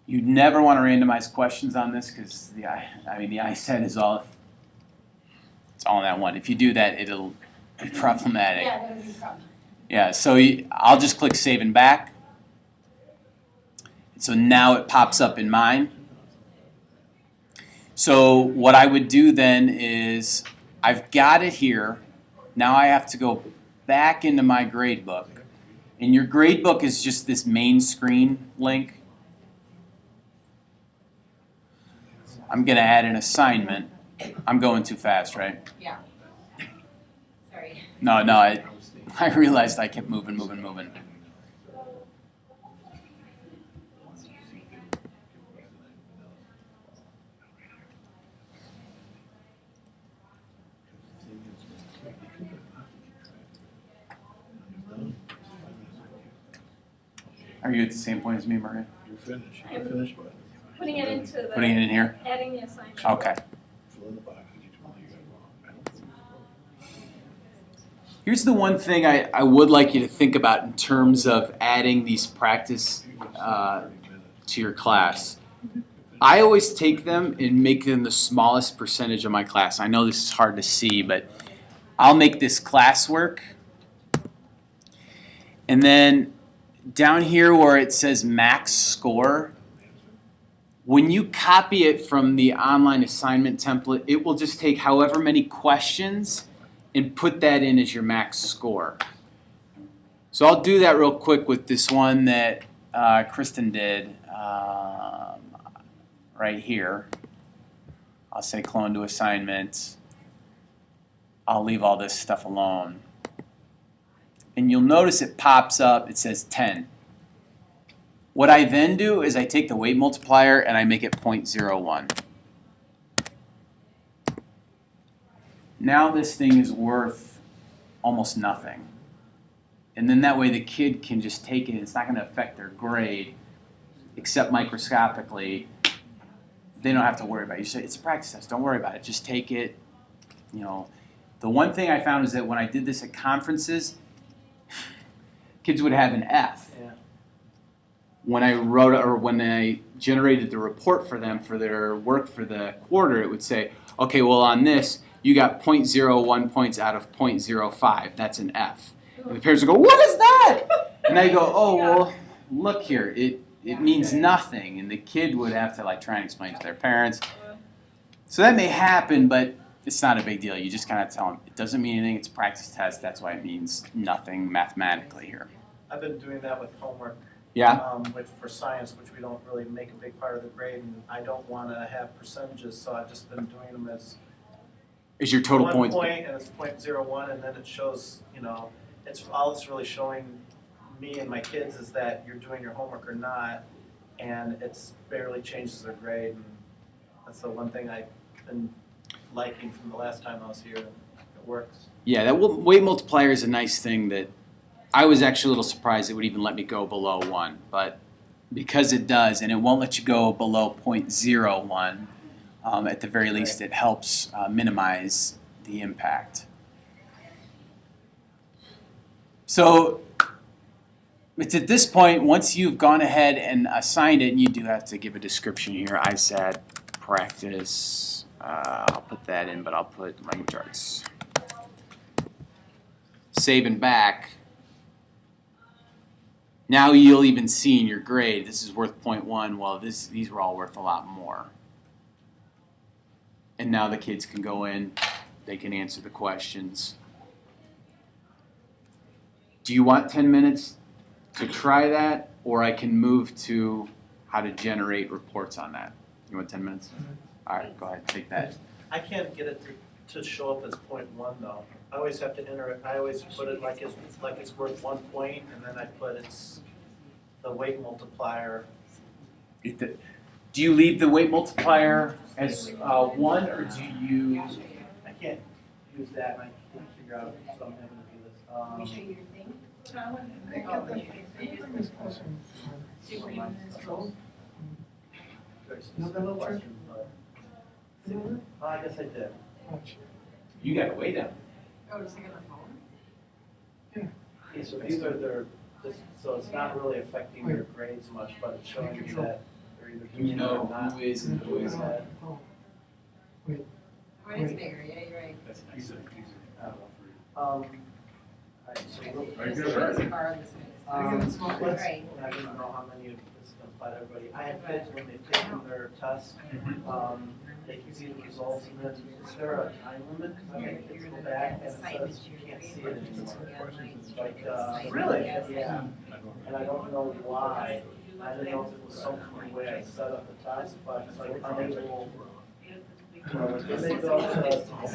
A: You'd never want to randomize questions on this because the ISAT is all, it's all in that one. If you do that, it'll be problematic.
B: Yeah, that would be a problem.
A: Yeah, so I'll just click Save and Back. So now it pops up in mine. So what I would do then is, I've got it here. Now I have to go back into my gradebook. And your gradebook is just this main screen link. I'm going to add an assignment. I'm going too fast, right?
E: Yeah. Sorry.
A: No, I realized I kept moving. Are you at the same point as me, Maria?
C: You're finished.
B: I'm
C: You're finished, but
B: Putting it into the.
A: Putting it in here?
B: Adding the assignment.
A: Okay.
C: fill in the boxes you told me you got wrong. I don't think it's wrong.
A: Here's the one thing I would like you to think about in terms of adding these practice to your class. I always take them and make them the smallest percentage of my class. I know this is hard to see, but I'll make this classwork. And then down here where it says max score, when you copy it from the online assignment template, it will just take however many questions and put that in as your max score. So I'll do that real quick with this one that Kristen did right here. I'll say clone to assignment. I'll leave all this stuff alone. And you'll notice it pops up, it says 10. What I then do is I take the weight multiplier and I make it 0.01. Now this thing is worth almost nothing. And then that way the kid can just take it, it's not going to affect their grade, except microscopically. They don't have to worry about it. You say, it's a practice test, don't worry about it, just take it. You know, the one thing I found is that when I did this at conferences, kids would have an F.
F: Yeah.
A: When I wrote or when I generated the report for them for their work for the quarter, it would say, Okay, well on this, you got 0.01 points out of 0.05. That's an F. And the parents will go, what is that? And I go, oh, well, look here. It means nothing. And the kid would have to like try and explain to their parents. So that may happen, but it's not a big deal. You just kind of tell them, it doesn't mean anything. It's a practice test. That's why it means nothing mathematically here.
F: I've been doing that with homework.
A: Yeah?
F: Which for science, which we don't really make a big part of the grade, and I don't want to have percentages, so I've just been doing them as
A: Is your total
F: 1
A: points?
F: point, and it's 0.01, and then it shows, it's all it's really showing me and my kids is that you're doing your homework or not, and it's barely changes their grade, and that's the one thing I've been liking from the last time I was here. It works.
A: Yeah, that weight multiplier is a nice thing that I was actually a little surprised it would even let me go below 1, but because it does, and it won't let you go below 0.01, at the very least it helps minimize the impact. So it's at this point, once you've gone ahead and assigned it, and you do have to give a description here, ISAT, practice, I'll put that in, but I'll put language arts. Save and back. Now you'll even see in your grade, this is worth 0.1, well these were all worth a lot more. And now the kids can go in, they can answer the questions. Do you want 10 minutes to try that, or I can move to how to generate reports on that? You want 10 minutes? All right, go ahead, take that.
F: I can't get it to show up as 0.1 though. I always have to enter it, I always put it like it's worth 1 point, and then I put it's the weight multiplier.
A: Do you leave the weight multiplier as 1, or do you?
F: I can't use that, and I can't figure out, so I'm having to do this.
E: Let me show you your thing.
H: No, that little trick?
F: I guess I did.
A: You got to weigh them.
E: Oh, just like on the phone?
F: Yeah, so these are so it's not really affecting your grades much, but it's showing you that they're either doing it or not.
A: who is and who isn't.
E: Mine is bigger, yeah, you're right.
A: That's nice.
F: Alright, so real quick.
E: This is hard, this is.
F: Let's,
E: Right.
F: I don't know how many of this is gonna apply to everybody. I have kids when they've taken their test, they can see the results, and then is there a time limit? Cause I make kids go back and it says you can't see it anymore. Like,
A: Really?
F: Yeah, and I don't know why. I didn't know if it was something the way I set up the test, but it's like unable. When they go to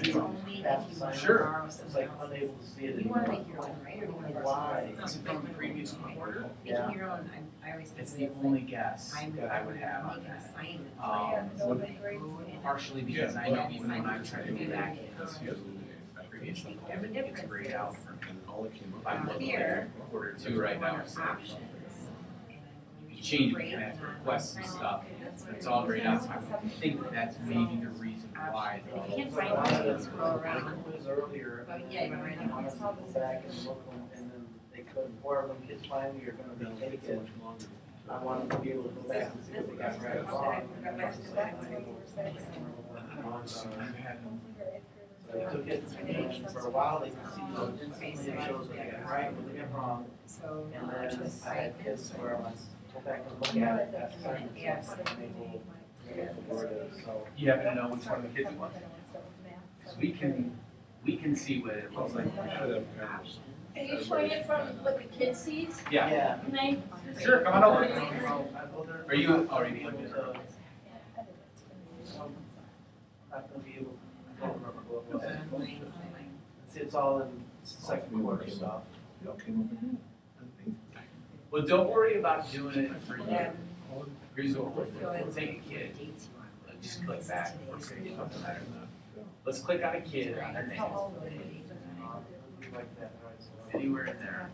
F: see past assignments,
A: Sure.
F: it's like unable to see it
E: You wanna
F: anymore.
E: make your own, right? Or you wanna
F: Why?
A: Is it from the previous quarter?
F: Yeah.
E: Making your own, I always think.
A: It's the only guess that I would have on that. Partially because I know even when I'm trying to go back, previously, Kevin gets a grade out from I'm looking at quarter 2 right now. So you change it, you can have to request some stuff. It's all grayed out. So I think that's maybe the reason why.
E: You can't find one of those go
F: I
E: around.
F: quiz earlier.
E: Oh, yeah, you're right.
F: I wanted to go back and look them, and then they couldn't, or when kids finally are gonna be taken, I wanted to be able to go back and see what they got right or wrong. And then so they took it, and for a while, they could see, instantly it shows what they got right, what they got wrong.
E: So,
F: And then I had kids where I was, go back and look at it, that's certain stuff, and they will, where it is, so.
A: You happen to know which one of the kids it was? Because we can see what it looks like.
B: Are you showing it from what the kid sees?
A: Yeah.
B: Can I?
A: Sure, come on over.
F: Are
A: you already able to?
F: Not gonna be able, I don't remember what it was. See, it's all in second quarter stuff.
A: Well, don't worry about doing it for you. Here's what we'll do. We'll take a kid. Just click back. Or say something better than that. Let's click on a kid on their name.
F: Like that, right, so.
A: Anywhere in there.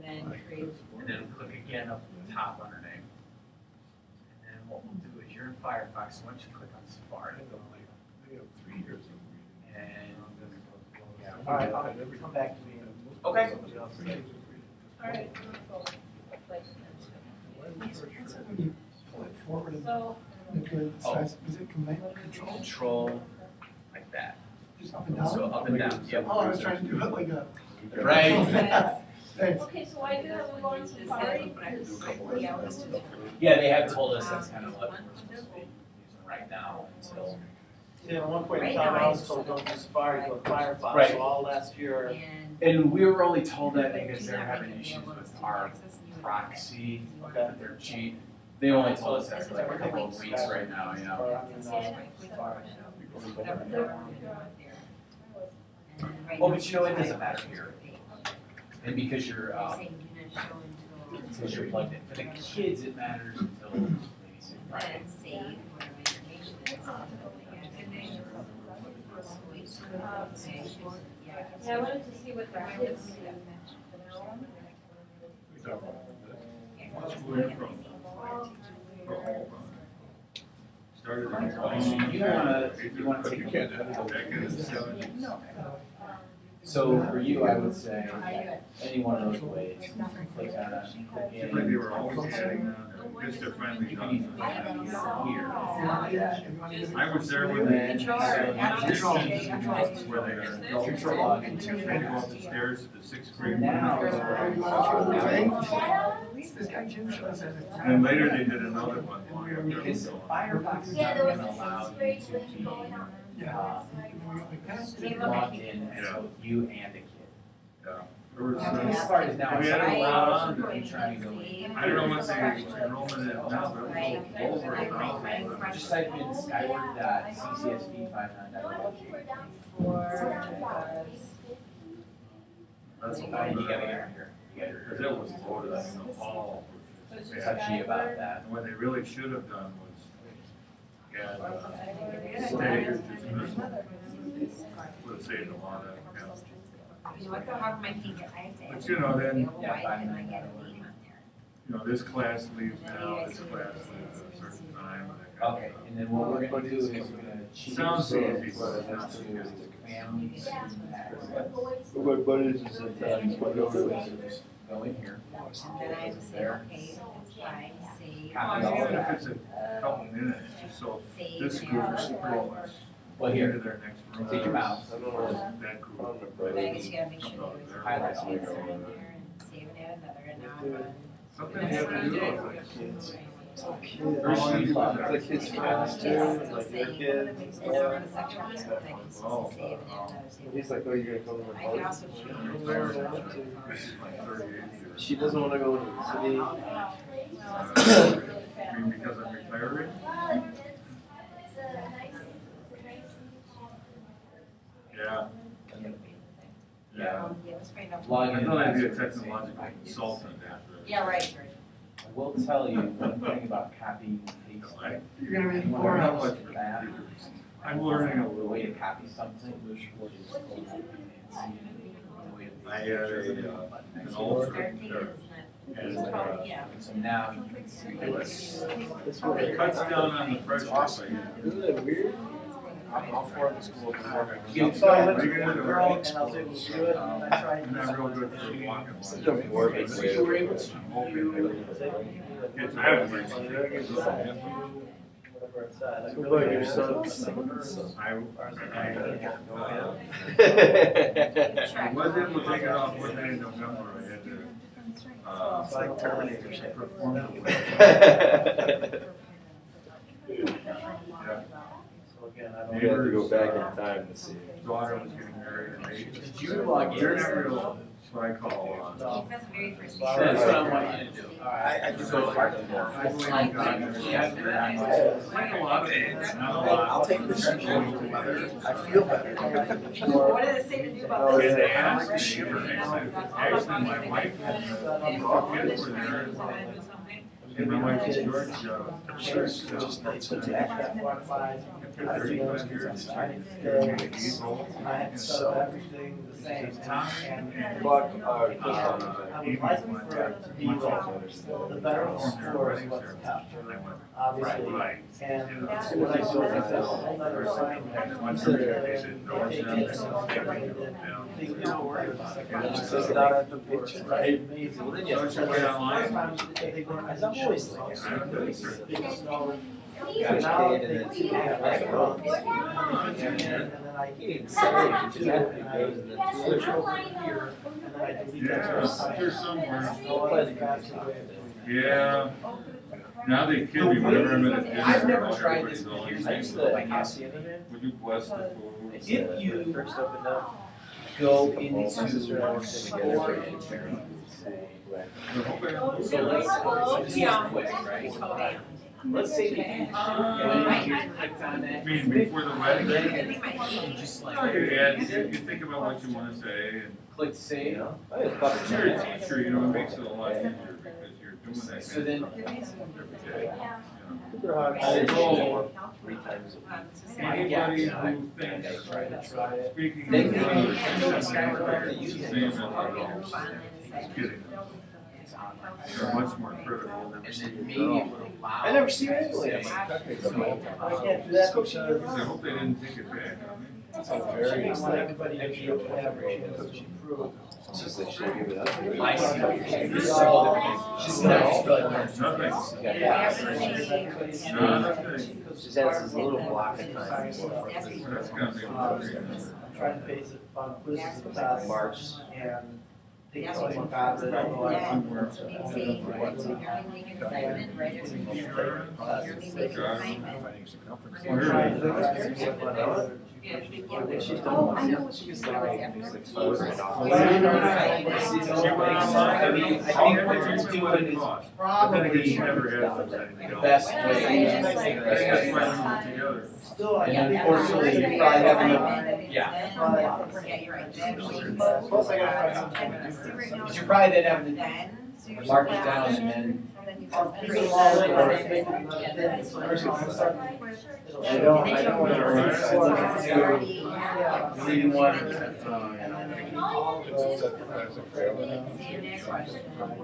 E: and then create.
A: And then click again up at the top on her name. And then what we'll do is you're in Firefox, so once you click on Safari. And
F: All right, I'll come back to me.
A: Okay.
B: Alright.
H: When you pull it forward,
B: So,
H: is it command control?
A: Control, So up and down, yep.
H: Oh, I was trying to do it like a.
A: Right.
H: Thanks.
B: Okay, so why do you have to go on safari?
A: Yeah, they have told us that's kind of what we're supposed to be using right now until.
F: Yeah, at one point in
E: Right
F: time,
E: now,
F: I was told don't do Safari, go Firefox,
A: Right.
F: so all last year.
A: And we were only told that because they're having issues with our proxy, that they're cheap. They only told us that for like a couple of weeks right now, you know.
F: Or, I mean,
A: Well, but you know, it doesn't matter here. And because you're plugged in. For the kids, it matters until maybe say Friday.
B: Yeah, I wanted to see what the kids.
C: We talk about this. Went from started in
A: You wanna
C: but
A: take
C: you
A: a
C: can't
A: look
C: edit
A: at
C: it back in the 70s.
A: So for you, I would say any one of those ways, click on it, click
C: Seems like they
A: in.
C: were always adding on, I guess they're finally
A: You can
C: done.
A: even click on here.
C: I was there when
A: And
C: they.
A: then,
C: Control. Where they are.
A: Control log into
C: They had to go up the stairs to the sixth grade.
A: Now,
H: At least this guy Jim shows us.
C: And later they did another one.
A: because Firefox is
B: Yeah,
A: not
B: there was
A: gonna
B: a
A: allow
B: sixth
A: you
B: grade
A: to
B: thing
A: be,
B: going on.
A: logged in as both you and a kid.
C: Yeah. There was,
A: This part is now,
C: we
A: it's
C: had
A: not
C: a
A: allowed
C: lot
A: you
C: on.
A: to try to go in.
C: I don't know what the enrollment is now, but it was over 1,000.
A: Just type in skyward.ccsv59.org.
C: That's a lot.
A: And you gotta get here. You gotta
C: Because it was loaded in the hall.
A: It's touchy about that.
C: And what they really should have done was add staggered dismissal. Would have saved a lot of,
E: You know what, though, how come I can't get, I have to
C: But
E: add
C: you know, then-
E: available Wi-Fi and I get a name on
C: this class leaves now, this class leaves at a certain time. and that kind of
A: Okay,
C: stuff.
A: and then what we're gonna do is we're gonna change
C: Sounds
A: it
C: easy, but it's not so easy.
A: to family student access.
H: My buddies is
A: Go in here.
E: there. And then I have to say, okay, it's fine, save.
A: Copy all of
C: Even if
A: that.
C: it's a couple minutes, just so
E: Save
C: this
E: and
C: group
E: add.
C: is scrolling
A: Well, here,
C: into their next room.
A: take your mouse.
C: That group.
E: But I guess you gotta make sure there's
A: Highlight all
E: kids
A: of
E: on
A: it.
E: there and save and add another, and now I'm on.
C: Something you have to do, like,
A: First you log in.
I: Like his friends too, and like your kids and
E: And
I: stuff.
E: now we're in the section one, and I can see save and add another, save.
I: He's like, oh, you're gonna come to my
E: I can
I: party?
E: also change.
C: This is like 38 years.
I: She doesn't wanna go to the city.
C: I mean, because I'm retiring? Yeah. Yeah.
E: Yeah, let's find out.
A: Log
C: I
A: in.
C: thought I'd be a technological consultant after.
E: Yeah, right.
A: I will tell you one thing about copying and pasting.
H: You're gonna be
A: You wanna
H: poor.
C: Not
A: know
C: much
A: what's
C: for
A: bad?
C: computers. I'm learning a
A: The
C: little
A: way to
C: bit.
A: copy something, which is the way to
C: I had an old
E: Start
C: friend
E: dating
C: there.
E: is
C: And,
E: not, yeah.
A: So now you can see
C: it was,
I: It's
C: it
I: weird.
C: cuts down on the pressure.
I: Isn't it weird? I'm all for the school.
F: So I went to one girl and I was able to do it, and I tried.
C: I'm not real good for walking.
I: It's a work.
A: So you were able to
C: I'm hoping that kids are having
F: Whatever it's at.
I: What about your son?
C: I
E: Track.
C: was able to take it off one day in November. I had to,
F: It's like Terminator shit.
C: perform.
F: So again, I don't.
I: You have to go back in time to see.
C: Daughter was getting married and they.
A: Did you log in?
C: They're not real, what I call,
E: That's the very first.
A: That's what I want you to do.
I: I do
A: So far, the more.
C: Not a lot of it, not a lot.
I: I'll take this. I feel better.
E: What did it say to do about
C: And
E: this?
C: they asked me, actually, my wife and kids were there. And my wife's George, she's
I: Just not so
F: Jack that Wi-Fi.
C: 35 years.
F: I had set up everything the same. And
I: Fuck,
F: I would like for it to be like, the better score is what's captured, obviously.
C: Right.
F: And what I do is I set a whole nother assignment.
I: Says it out at the picture.
F: Right?
C: So she went online.
F: I'm always like, they just know Yeah, now they keep it right on. And then I save it, and I switch over here, and then I delete that.
J: Yeah, it's here somewhere.
F: I'll play the faster way of doing it.
J: Yeah. Now they kill me whenever I'm at a dinner.
A: I've never tried this
J: everybody's
A: before.
J: all,
A: I used to like ask the other day.
J: would you bless the food?
A: If you
F: First opened up.
A: go into
J: I hope I don't-
A: so let's just quick, right? Let's say that you clicked on that.
J: I mean, before the wedding,
A: You just like
J: you think about what you want to say, and
A: click save.
J: if you're a teacher, you know, it makes it a lot easier because you're doing that.
A: So then
J: every day, you know. Anybody who thinks speaking
A: They
J: English
A: can
J: is the same as kidding. They're much more critical than
A: and then maybe it would allow.
F: I never see it anyway. I can't do that because
J: I hope they didn't take it back on me.
F: I want everybody to be able to have a chance to improve.
A: I see what you're saying. This is all she's not just really learning.
J: Nothing. Nothing.
G: Just has this little block of time.
J: That's gonna be
F: Trying to base it on quizzes and tests.
G: March.
F: And they tell you about it, otherwise you work.
G: She's done one. She's done like exposure and all.
J: I mean, I think what you're doing is
F: Probably
J: never had
A: The best way.
J: That's why we were together.
F: Still, I
A: And
F: think
A: unfortunately, you probably have yeah.
F: Plus I gotta find something to do.
A: But you probably then have to mark it down and then.
F: I don't want to.
A: Reading one.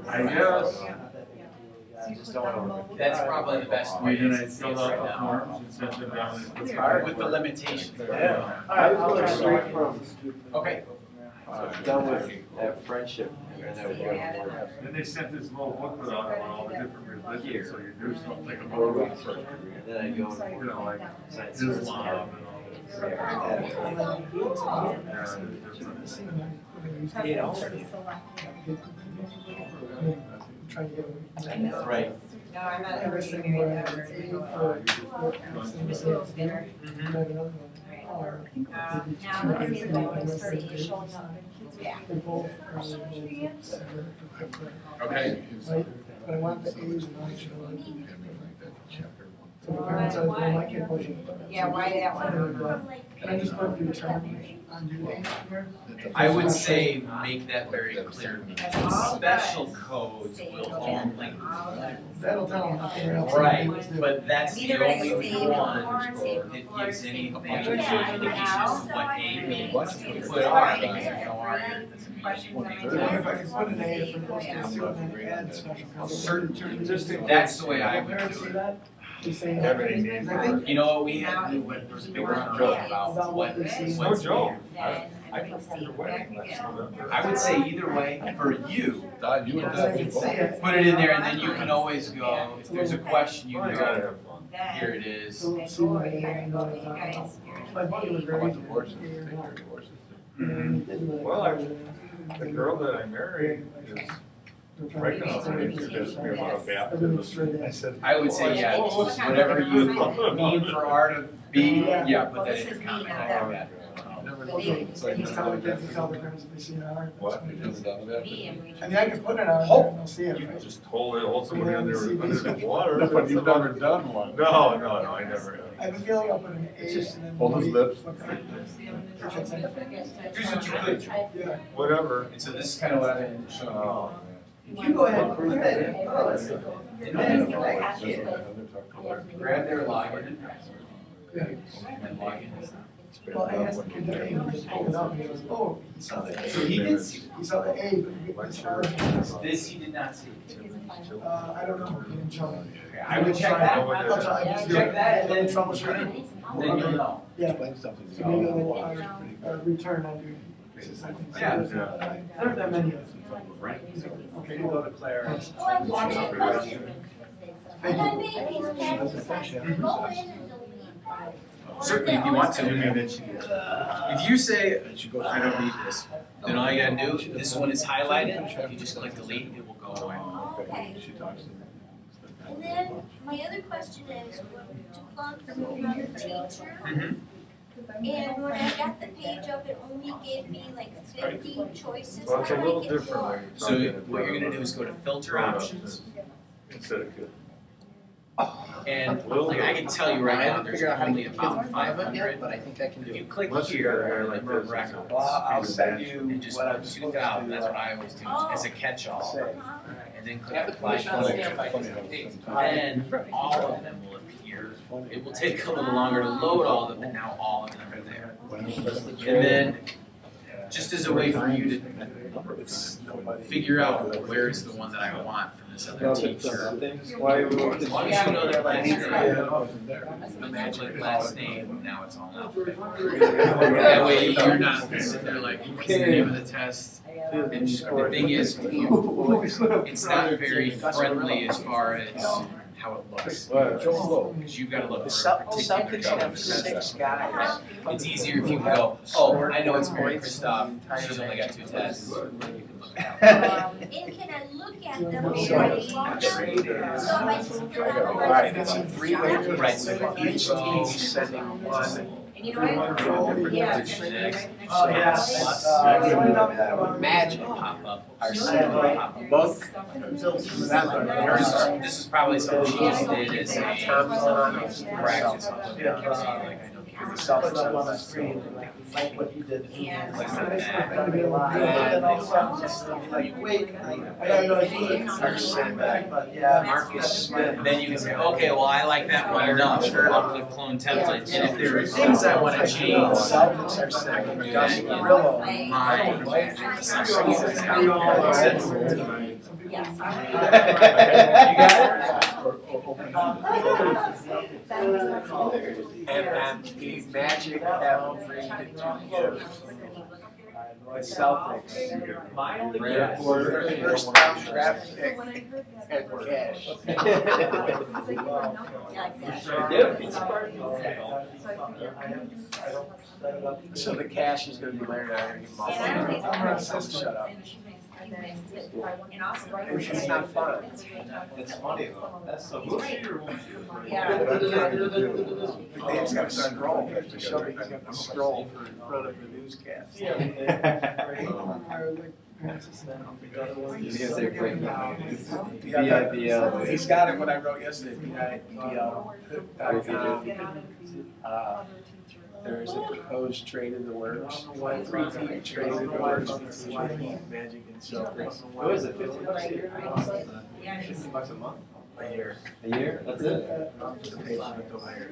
J: I guess.
A: That's probably the best way.
J: Then I filled out the forms and sent them down.
A: With the limitations.
F: Yeah.
G: I was going straight from,
A: Okay.
G: done with that friendship, and then I would go to more.
J: Then they sent this little booklet out on all the different religions, so you do something about it.
G: And then I go to
J: You know, like
G: science.
J: Islam and all
A: Right.
E: No, I'm not ever
H: Everything
E: thinking
H: where
E: it ever.
D: Now, let's see, the one is 30 showing up.
E: Yeah.
H: They both are.
A: Okay.
H: Right, but I want the A's and I should like. So the parents said, well, my kid wasn't.
E: Yeah, why that one?
H: Can I just put the return on due date here?
A: I would say make that very clear. Special codes will only.
H: That'll tell them. Okay, else
A: Right,
H: let's do it.
A: but that's the
E: Either I
A: only
E: save
A: one
E: before,
A: that gives any
E: save
A: indication
E: now.
A: what A means. You put R because there's no R here, it doesn't mean.
E: Questions on my
H: So if I could put an A for those kids too, and then add special codes.
A: That's the way I would
H: Parents
A: do
H: see
A: it.
H: that? They say.
J: Everything needs-
H: I think
A: You know what we had, there was a big joke about what,
J: No joke.
A: I performed a wedding last November. I would say either way, for you,
J: Todd, you and Dad, we both.
A: put it in there and then you can always go, if there's a question, you
J: You
A: can
J: gotta
A: go,
J: have fun.
A: here it is.
H: So see what I mean, my buddy was
J: I
H: very.
J: want divorces, take your divorces.
A: Mhm.
J: Well, the girl that I married is pregnant already, she asked me about a baptism. I said.
A: I would say, yeah, whatever you mean for R to B, yeah, put that in your comment, I like that.
H: Okay, so you tell the kids, you tell the parents if they see an R.
J: What? You haven't done that?
H: I mean, I can put it on there and they'll see it,
J: You
H: right?
J: just hold somebody under the water.
C: No, but you've never done one.
J: No, I never
H: I have a feeling I'll put an A and then.
C: Hold his lips.
H: If it's in-
A: Here's what you could do,
H: Yeah.
J: Whatever.
A: and so this is kind of what I've been showing you.
J: Oh.
F: You go ahead and put that in.
A: And then grab their login and password,
H: Yeah.
A: and then log in.
H: Well, I asked the kid to A, and he just pulled it up and he goes, oh, he saw the A.
A: So he did see
H: He saw the A, but it's R.
A: this, he did not see.
H: I don't know, he didn't show me.
A: Okay, I would check that,
H: I'll try, just do it.
A: check that, and then
H: Troubleshoot it.
A: then you'll know.
H: Yeah, so maybe a little return on your.
A: Yeah.
H: There aren't that many of them.
F: Okay, you go to Claire.
B: I got babies, Patrick. Go in and delete.
A: Certainly, if you want to. If you say, I don't need this, then all you gotta do, this one is highlighted, if you just click delete, it will go away.
B: Okay. And then my other question is, to plug through another teacher, and when I got the page up, it only gave me like 15 choices.
J: Well, it's a
B: How do I
J: little
B: get
J: different
B: more?
J: when you're
A: So
J: talking
A: what you're gonna
J: about
A: do is go to filter options,
J: instead of kids.
A: and like, I can tell you right now, there's only about 500.
I: But I think I can do
A: If you
I: it.
A: click
J: Unless you got a
A: here,
J: guy
A: and
J: like
A: then
J: this,
A: records,
G: Well, I'll send you
A: and just
G: what I'm
A: put
G: supposed
A: 2000,
G: to,
A: that's what I always do, as a catch-all.
G: say.
A: And then click
I: Yeah, but
A: apply
I: commission on
A: filter.
I: stamp.
A: Then all of them will appear. It will take a little longer to load all of them, but now all of them are there. And then, just as a way for you to figure out where is the one that I want from this other teacher, as long as you know their last name, the magic last name, now it's all out. That way you're not sitting there like, what's the name of the test? And the thing is, it's not very friendly as far as how it looks. Because you've got to look for a particular
G: Celtics
A: job.
G: have 6 guys.
A: It's easier if you can go, oh, I know it's Mary Christoph, she's only got 2 tests. You can look it up.
B: And can I look at them
G: So,
B: already?
G: trade
B: So if I just put it on my
G: Right, it's a 3-way.
A: Right, so
G: Each team sending one.
E: And you know what? Yeah.
A: Next.
F: Oh, yeah.
A: Plus,
I: Magic
A: pop up.
I: are
A: Pop-up.
G: Both.
A: This is probably something she just did as a practice. Like, I know
F: Put
A: Karen's
F: it up on the screen, like what you did.
A: like that.
F: And then all of a sudden, just like, wait, I don't know if he
G: Are sent back.
F: but yeah.
G: Marcus Smith.
A: And then you can say, okay, well, I like that one enough, I'll click clone template, and if there are things I want to change,
G: Celtics are sending Gus Murillo.
A: mine.
G: And then the Magic have traded to you. The Celtics.
F: Yeah.
G: Were first round draft pick and cash. So the cash is gonna be Larry and I. Shut up. It's not fun.
F: It's funny though, that's so.
G: Dave's got a scroll, to show that he's got the scroll for in front of the newscast. He's got it when I wrote yesterday, there's a proposed trade in the works, one free team trade in the works between the Heat, Magic and Celtics.
I: What is it, $50 a year?
J: $50 a month?
G: A year.
I: A year? That's it?
G: To pay for the hire.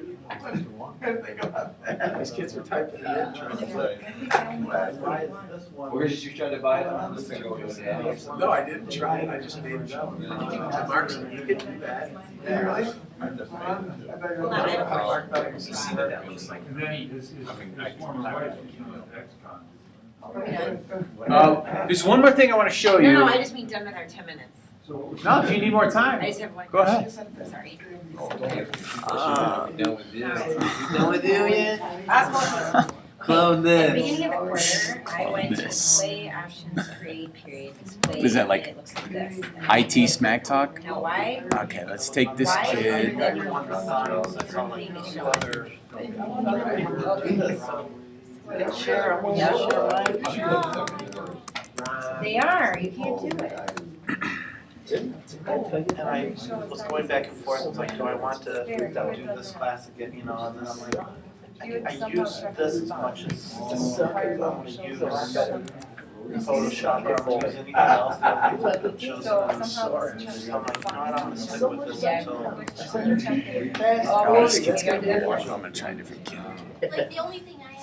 G: These kids were typing it in, trying to
F: Why is this one?
I: Or did you try to buy it on this thing over there?
G: No, I didn't try it, I just made it up. Mark's like, you can do that.
F: Yeah, really?
J: I just made it.
G: Mark thought it was
A: You see what that looks like.
J: And then, I mean, I can,
A: There's one more thing I want to show you.
E: No, I just mean done with our 10 minutes.
A: No, if you need more
E: I
A: time.
E: just have one
A: Go ahead.
E: question. Sorry.
I: Done with this.
F: Done with you yet?
E: At
F: Clone
E: the beginning of the quarter, I went to display options, create, period, display.
A: Is that like
E: and it looks like this.
A: IT smack talk?
E: Now why?
A: Okay, let's take this
E: Why is
A: kid.
E: it that you want the files that's on the show? They are, you can't do it.
F: And I was going back and forth, I was like, do I want to do this class again, you know, and then I'm like, I use this as much as I'm gonna use Photoshop or use anything else that shows on the store. So I'm like, you know what, I'm gonna stick with this until.
A: Oh, this kid's got more. I'm gonna try a different kid.
B: Like the only thing I have.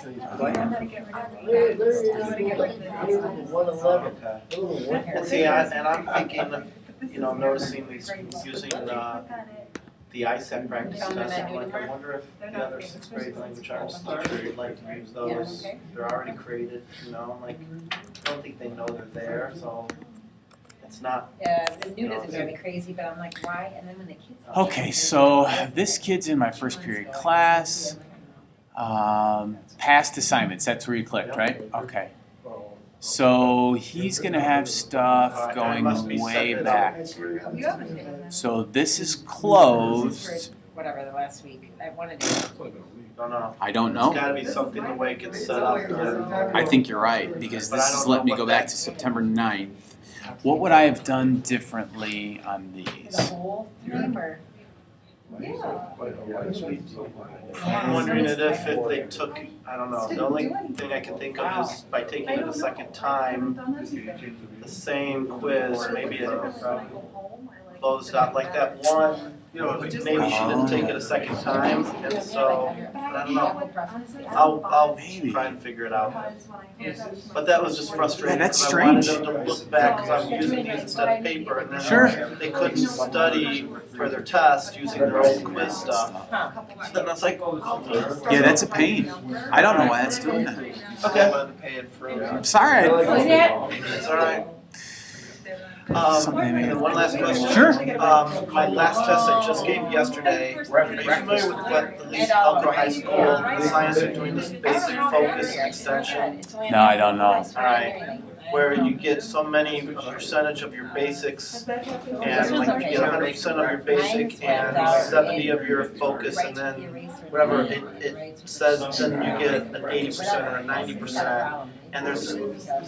F: See, and I'm thinking, you know, noticing these, using the ISAC practice test, I'm like, I wonder if the other 6th grade language arts teachers would like to use those. They're already created, you know, I'm like, I don't think they know they're there, so It's not,
E: The new doesn't drive me crazy, but I'm like, why? And then when the kids.
A: Okay, so this kid's in my first period class. Past assignments, that's where you clicked, right? Okay. So he's gonna have stuff going way back. So this is closed.
E: Whatever, the last week, I wanted to.
F: don't know.
A: I don't
F: It's
A: know.
F: gotta be something the way it gets set up.
A: I think you're right, because this is letting me go back to September 9th. What would I have done differently on
E: The
A: these?
E: whole thing, or?
F: I'm wondering if they took, I don't know, the only thing I can think of is by taking it a second time, the same quiz, maybe it closed out like that one. Maybe she didn't take it a second time, and so, I don't know. I'll try and figure it out. But that was just frustrating.
A: Yeah, that's
F: because I wanted
A: strange.
F: them to look back, because I'm using these instead of paper, and
A: Sure.
F: then they couldn't study for their test using their old quiz stuff. Then I was like,
A: Yeah, that's a pain. I don't know why that's doing that.
F: okay,
A: I'm sorry.
F: it's all right.
A: Something maybe-
F: And one last question.
A: Sure.
F: My last test I just gave yesterday, are you familiar with what the East Elko High School science are doing, this basic focus and extension?
A: No, I don't know.
F: Alright, where you get so many percentage of your basics, and like you get 100% of your basic and 70 of your focus, and then whatever it says, then you get an 80% or a 90%. And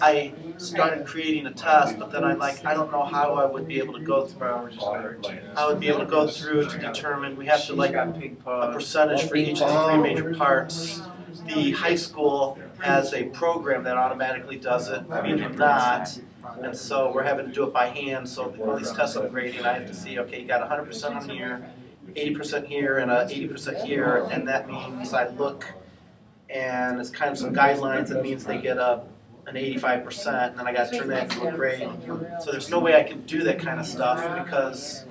F: I started creating a test, but then I'm like, I don't know how I would be able to go through. I would be able to go through to determine, we have to like a percentage for each of the three major parts. The high school has a program that automatically does it, we do not. And so we're having to do it by hand, so all these tests I'm grading, I have to see, okay, you got 100% on here, 80% here, and 80% here, and that means I look, and it's kind of some guidelines, that means they get an 85%, and then I gotta turn that into a grade. So there's no way I can do that kind of stuff, because,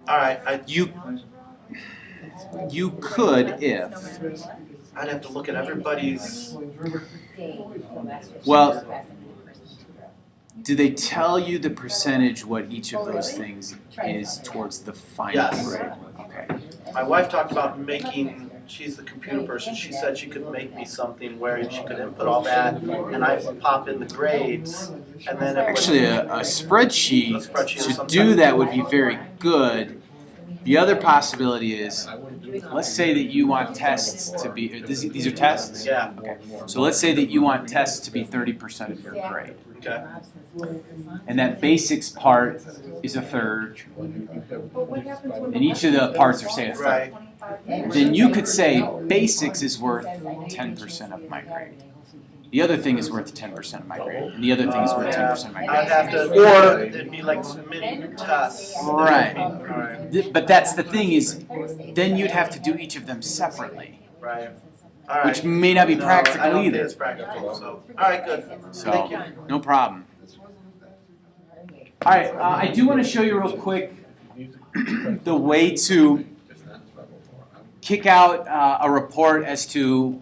F: alright,
A: You could if.
F: I'd have to look at everybody's,
A: Well, do they tell you the percentage what each of those things is towards the final
F: Yes.
A: grade? Okay.
F: my wife talked about making, she's the computer person, she said she could make me something where she could input all that, and I would pop in the grades, and then it would.
A: Actually, a spreadsheet
F: A spreadsheet of
A: to
F: some
A: do
F: type.
A: that would be very good. The other possibility is, let's say that you want tests to be, these are tests?
F: Yeah,
A: Okay. So let's say that you want tests to be 30% of your grade.
F: okay.
A: And that basics part is a third,
D: But what happens when?
A: and each of the parts are, say, a third.
F: Right.
A: Then you could say basics is worth 10% of my grade. The other thing is worth 10% of my grade, and the other thing is worth 10% of my
F: I'd
A: grade.
F: have to,
A: Or-
F: it'd be like submitting tests.
A: Right.
F: Alright,
A: But that's the thing is, then you'd have to do each of them separately,
F: right. Alright.
A: which may not be
F: No, I
A: practical
F: don't think
A: either.
F: it's practical, so, alright, good. Thank
A: So,
F: you.
A: no problem. All right, I do want to show you real quick the way to kick out a report as to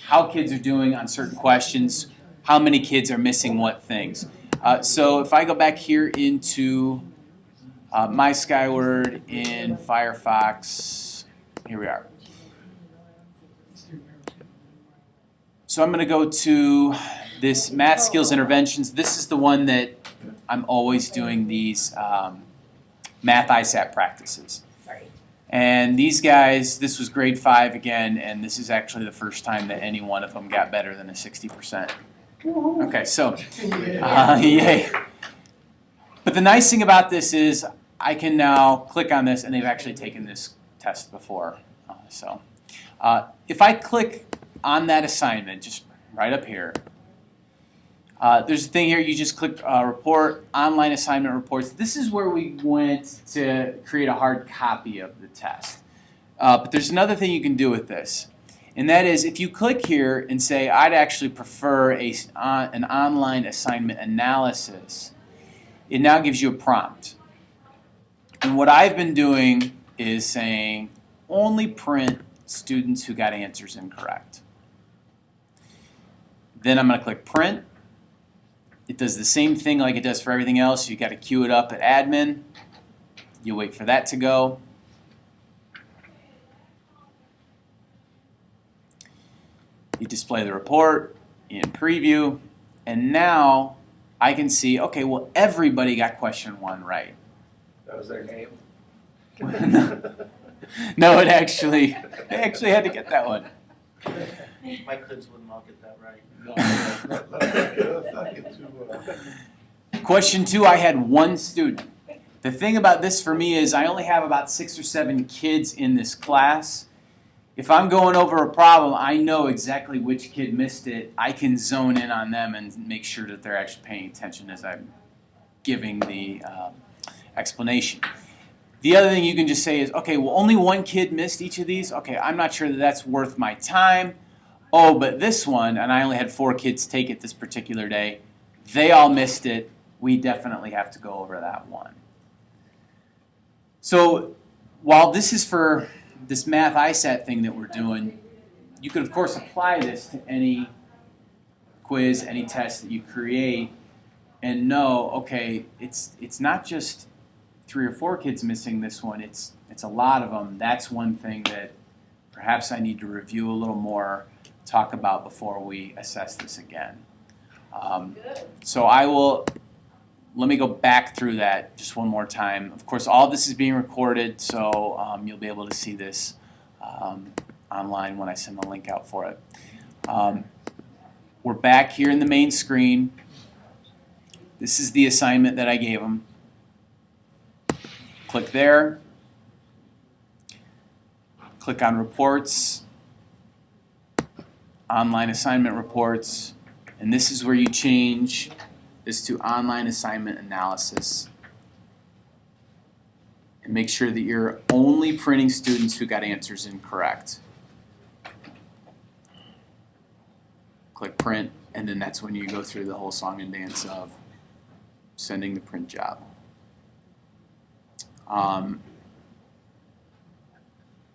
A: how kids are doing on certain questions, how many kids are missing what things. So if I go back here into My Skyward in Firefox, here we are. So I'm going to go to this Math Skills Interventions. This is the one that I'm always doing these math ISAT practices. And these guys, this was grade 5 again, and this is actually the first time that any one of them got better than a 60%. Okay, so, yay. But the nice thing about this is I can now click on this, and they've actually taken this test before. If I click on that assignment, just right up here, there's a thing here, you just click report, online assignment reports. This is where we went to create a hard copy of the test. But there's another thing you can do with this. And that is if you click here and say, I'd actually prefer an online assignment analysis, it now gives you a prompt. And what I've been doing is saying, only print students who got answers incorrect. Then I'm going to click print. It does the same thing like it does for everything else. You got to queue it up at admin. You wait for that to go. You display the report in preview, and now I can see, okay, well, everybody got question 1 right.
G: That was their name?
A: No, they actually had to get that one.
F: My kids wouldn't all get that right.
C: Let's not get too,
A: Question 2, I had 1 student. The thing about this for me is I only have about 6 or 7 kids in this class. If I'm going over a problem, I know exactly which kid missed it. I can zone in on them and make sure that they're actually paying attention as I'm giving the explanation. The other thing you can just say is, okay, well, only 1 kid missed each of these. Okay, I'm not sure that that's worth my time. Oh, but this one, and I only had 4 kids take it this particular day, they all missed it. We definitely have to go over that one. So while this is for this math ISAT thing that we're doing, you could of course apply this to any quiz, any test that you create and know, okay, it's not just 3 or 4 kids missing this one, it's a lot of them. That's one thing that perhaps I need to review a little more, talk about before we assess this again. So let me go back through that just one more time. Of course, all this is being recorded, so you'll be able to see this online when I send the link out for it. We're back here in the main screen. This is the assignment that I gave them. Click there. Click on Reports, Online Assignment Reports, and this is where you change this to Online Assignment Analysis. And make sure that you're only printing students who got answers incorrect. Click Print, and then that's when you go through the whole song and dance of sending the print job.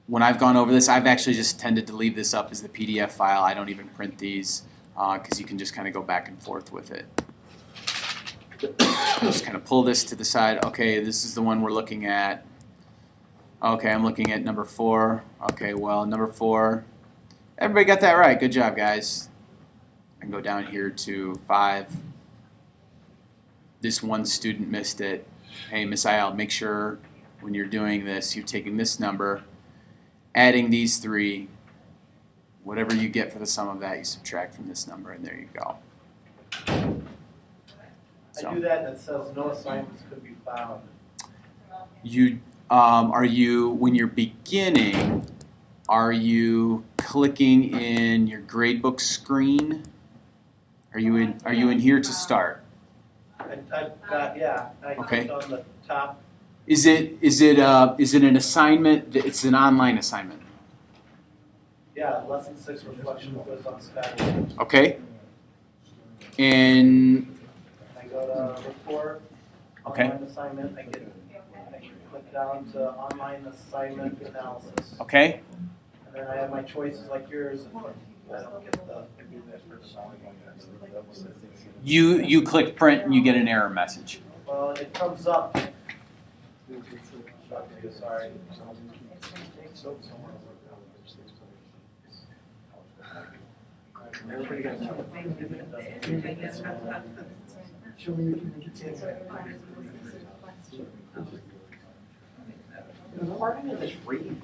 A: When I've gone over this, I've actually just tended to leave this up as the PDF file. I don't even print these because you can just kind of go back and forth with it. Just kind of pull this to the side. Okay, this is the one we're looking at. Okay, I'm looking at number 4. Okay, well, number 4. Everybody got that right. Good job, guys. I can go down here to 5. This one student missed it. Hey, Miss Ayal, make sure when you're doing this, you're taking this number, adding these 3. Whatever you get for the sum of that, you subtract from this number, and there you go.
F: I do that and it says no assignments could be found.
A: You are you when you're beginning? Are you clicking in your gradebook screen? Are you in here to start?
F: I've got, yeah, I
A: Okay.
F: clicked on the top.
A: Is it an assignment? It's an online assignment.
F: Yeah, lesson 6 reflection quiz on Skyward.
A: Okay. And
F: I go to report,
A: Okay.
F: online assignment, I click down to online assignment analysis.
A: okay.
F: And then I have my choices like yours, and I don't get the.
A: You click print and you get an error message.
F: Well, it comes up. Sorry.
I: Everybody got
H: Show me your communication.
I: part of this read.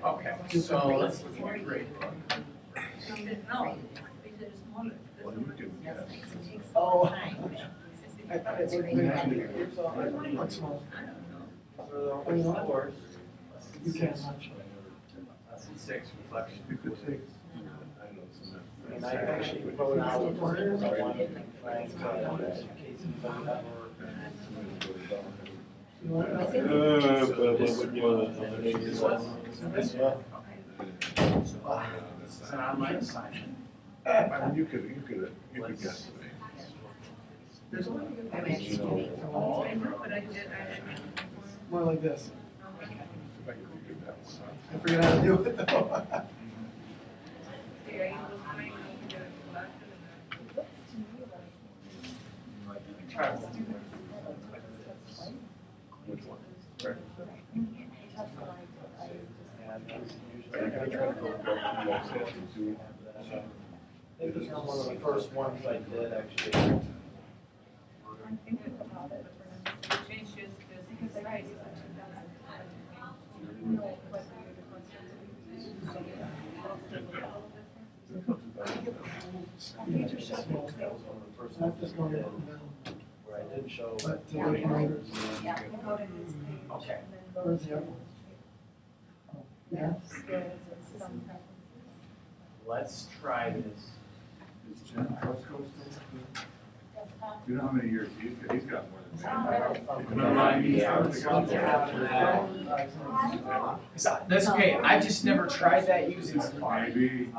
A: Okay. So let's look at your gradebook.
F: Oh.
H: You can't much.
A: Lesson 6 reflection.
C: You could take,
F: And I actually wrote out what I wanted to try and case of that
A: This is an online assignment.
C: I mean, you could guess.
H: More like this. I forget how to do it though.
C: Which one?
F: I think this was one of the first ones I did actually.
D: I'm thinking about it. Changes this because I write no, but
F: That was one of the first
H: Not
F: ones
H: just
F: I
H: going
F: did,
H: up and down,
F: where I did show.
H: but to look at
E: Yeah.
D: you go to his page
F: Okay.
D: and then go
H: where's
D: to
H: the other one? Yeah.
D: skills and some preferences.
A: Let's try this.
J: Is Jen Fusco still? Do you know how many years he's got more than me?
A: That's okay, I just never tried that using Safari.
J: Maybe,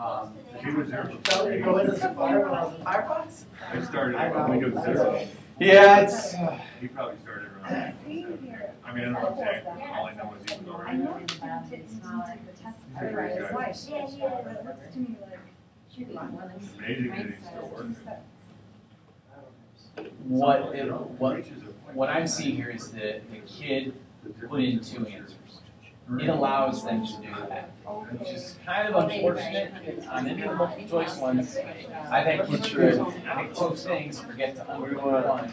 J: he was there
H: Tell me to go into Safari when I was in
F: Firefox?
J: I started, I think it was zero.
A: Yeah, it's,
J: He probably started around. I mean, I don't know exactly, all I know is he was
D: I
J: already.
D: know it's gonna take the test for his wife, but it looks to me like she didn't want to.
J: Amazing that he's still working.
A: what I'm seeing here is the kid put in 2 answers. It allows them to do that, which is kind of unfortunate on any of the multiple choice ones. I've had kids pick 2 things, forget to unpick one,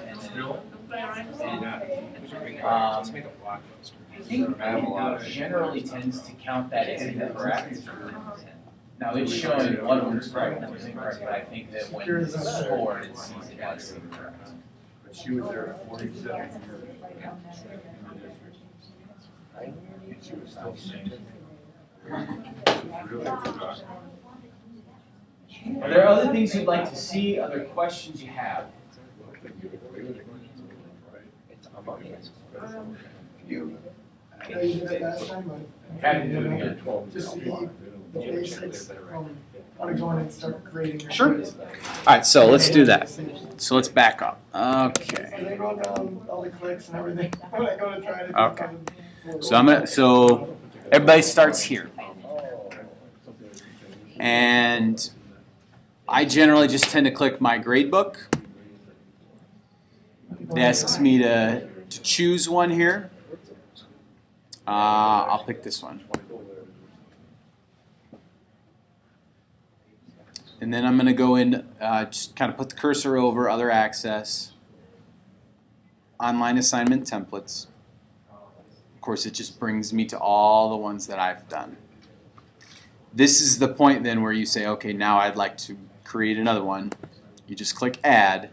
A: and I think generally tends to count that as incorrect. Now it's showing one was correct and one was incorrect, but I think that when it's scored, it sees it as incorrect.
J: But she was there 47 years. And she was still singing. She was really good.
A: Are there other things you'd like to see, other questions you have?
H: I know you did it last time, but.
A: Happy to do it again.
H: Just the basics from how to go in and start creating your.
A: Sure.
H: quiz.
A: Alright, so let's do that. So let's back up. Okay.
H: And then go down all the clicks and everything when I go to try to.
A: Okay. So everybody starts here. And I generally just tend to click my gradebook. It asks me to choose one here. I'll pick this one. And then I'm going to go in, just kind of put the cursor over other access, online assignment templates. Of course, it just brings me to all the ones that I've done. This is the point then where you say, okay, now I'd like to create another one. You just click add.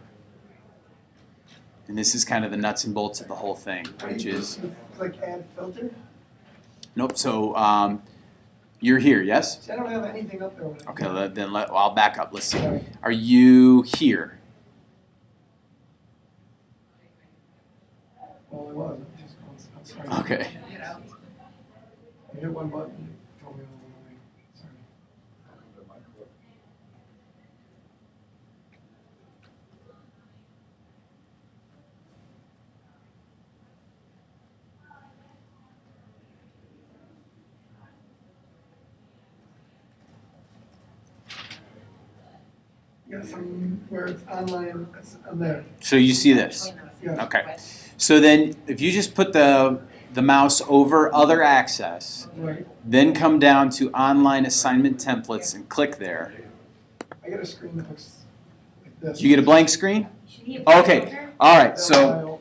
A: And this is kind of the nuts and bolts of the whole thing, which is,
H: Click add filter.
A: nope, so you're here, yes?
H: See, I don't have anything up there. when I
A: Okay,
H: do it.
A: then I'll back up. Let's see. Are you here?
H: Well, it was. I'm just going, I'm sorry.
A: Okay.
H: I hit one button, it told me the wrong way. Sorry. Yes, I'm where it's online. I'm there.
A: So you see this?
H: Yeah.
A: Okay. So then if you just put the mouse over other access,
H: Right.
A: then come down to online assignment templates and click there.
H: I get a screen that looks like this.
A: You get a blank screen? Okay. All right. So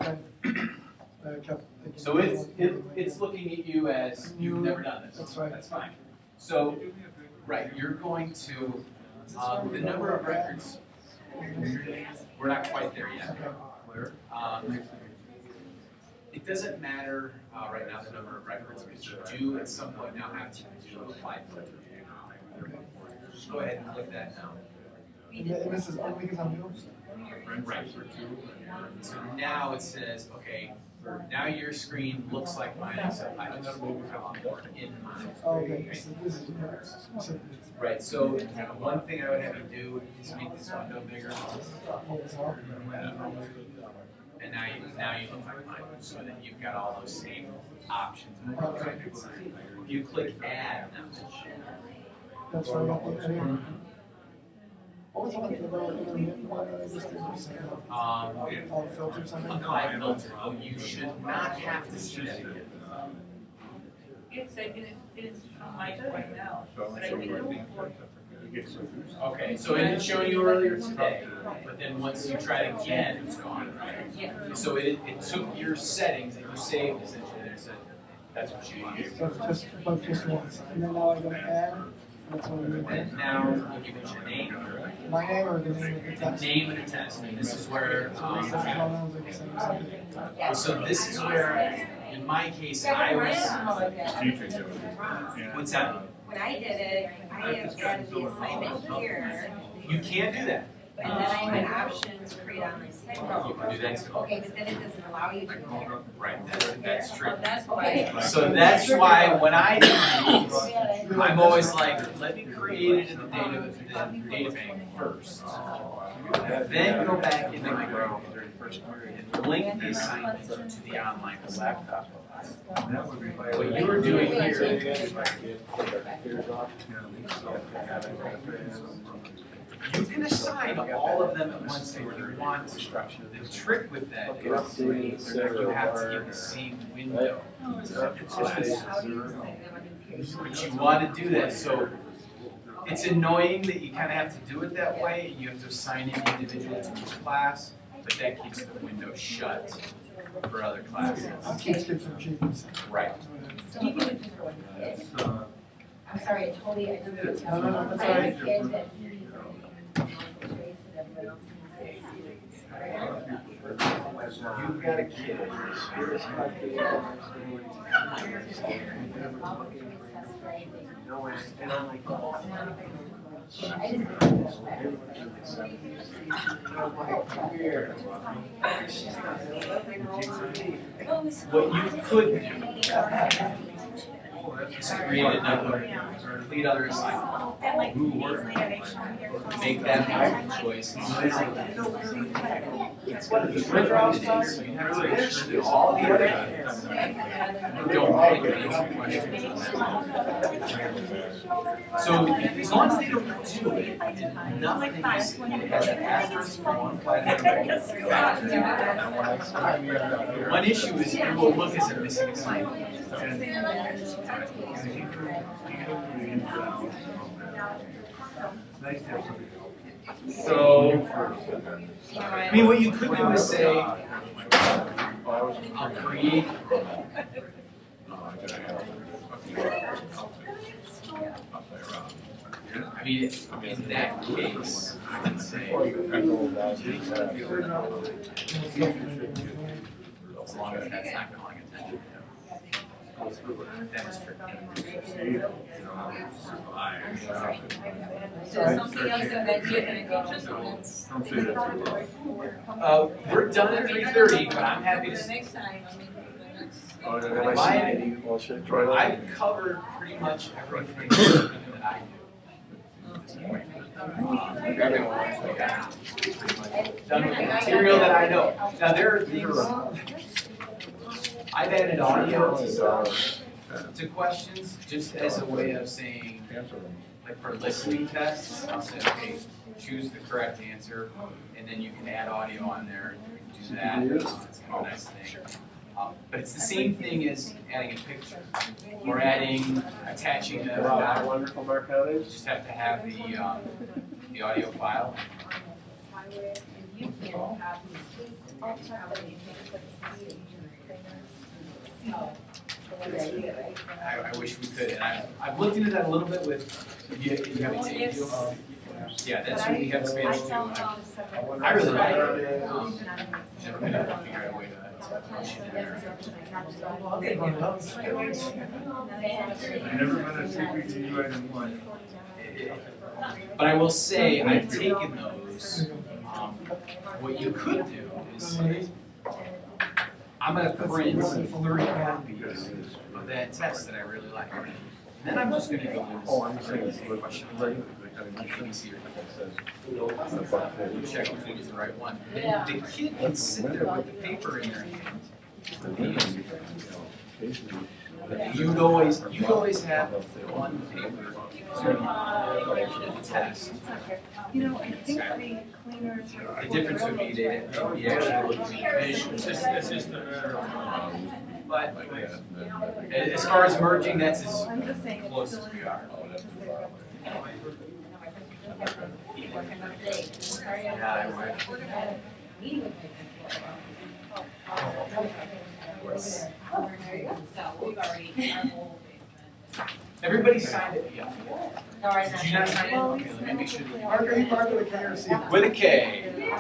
A: So it's looking at you as you've never done this.
H: That's right.
A: That's fine. So, right, you're going to, the number of records, we're not quite there yet. It doesn't matter right now the number of records, because you do at some point now have to do apply filter. Just go ahead and click that now.
H: And this is only because I'm doing.
A: Right. So now it says, okay, now your screen looks like mine, except I just in mine.
H: Oh, okay. This is specific.
A: Right, so one thing I would have you do is make this window bigger. And now you look like mine, so that you've got all those same options on the right-hand side. If you click add now,
H: That's why I got the, what was on the intermittent one that I just did? All filter something?
A: apply filter, oh, you should not have to see that again.
K: It's on my right now. But I think
A: Okay, so it didn't show you earlier today, but then once you try it again, it's gone, right?
K: Yeah.
A: So it took your settings that you saved essentially, and it said, that's what you need.
H: So it's just once, and then now I go to add, that's what I'm doing.
A: And now you give it your name,
H: My name or the name of the
A: the
H: test?
A: name of the test, and this is where,
H: Yeah.
A: so this is where, in my case, I was, what's that?
E: When I did it, I had added the assignment here,
A: You can't do that.
E: and then I had options to create on my site.
A: You can do that too.
E: Okay, but then it doesn't allow you to do that.
A: Right, that's true.
K: Oh, that's why.
A: So that's why when I do these, I'm always like, let me create it in the data bank first. Then go back into my group and link the assignment to the online laptop. What you were doing here, you can assign all of them at once if you want to. The trick with that is you have to give the same window. But you want to do that, so it's annoying that you kind of have to do it that way, and you have to assign it individually to each class, but that keeps the window shut for other classes.
H: I'll keep skips from cheating.
A: Right.
E: You can do it for kids. I'm sorry, I totally, I didn't.
H: No, that's
E: I
H: all
E: have
H: right.
E: a kid that.
A: You've got a kid. What you could do is create another, complete other assignment. Make that multiple choice. The trigger option is you have to make sure that all the other kids don't make these questions. So as long as they don't do it, and nothing is, it has an asterisk for one class. One issue is it will look as a missing assignment. So, I mean, what you could do is say, I'll create. I mean, in that case, I would say, as long as that's not calling attention. That is tricky.
K: So something else that you're gonna teach us?
A: We're done at 3:30, but I'm happy
K: The
A: to.
K: next time, I mean,
A: I've covered pretty much everything that I do. Done with the material that I know. Now there are things, I've added audio to questions just as a way of saying, like for listening tests, I'll say, okay, choose the correct answer, and then you can add audio on there, and you can do that. It's kind of a nice thing. But it's the same thing as adding a picture or attaching a.
G: Wonderful narcotics.
A: Just have to have the audio file. I wish we could, and I've looked into that a little bit with, you have a tape deal. Yeah, that's what we have Spanish too. I really like it. Never been able to figure out a way to push it in there.
J: I never met a CPT item one.
A: But I will say, I've taken those. What you could do is, I'm gonna print 30 copies of that test that I really like. And then I'm just gonna go in and say question. Let me see your check if it was the right one.
B: Yeah.
A: The kid can sit there with the paper in their hand. You'd always have one paper to test.
D: You know, I think the cleaners are.
A: The difference would be they actually look at the but as far as merging, that's as
D: I'm just saying it's
A: close
D: still
A: as
D: in.
A: we are. Everybody signed it, yeah.
E: No, I
A: Did you not sign it? Okay, let me make sure.
H: Margaret with a K or C?
A: With a K.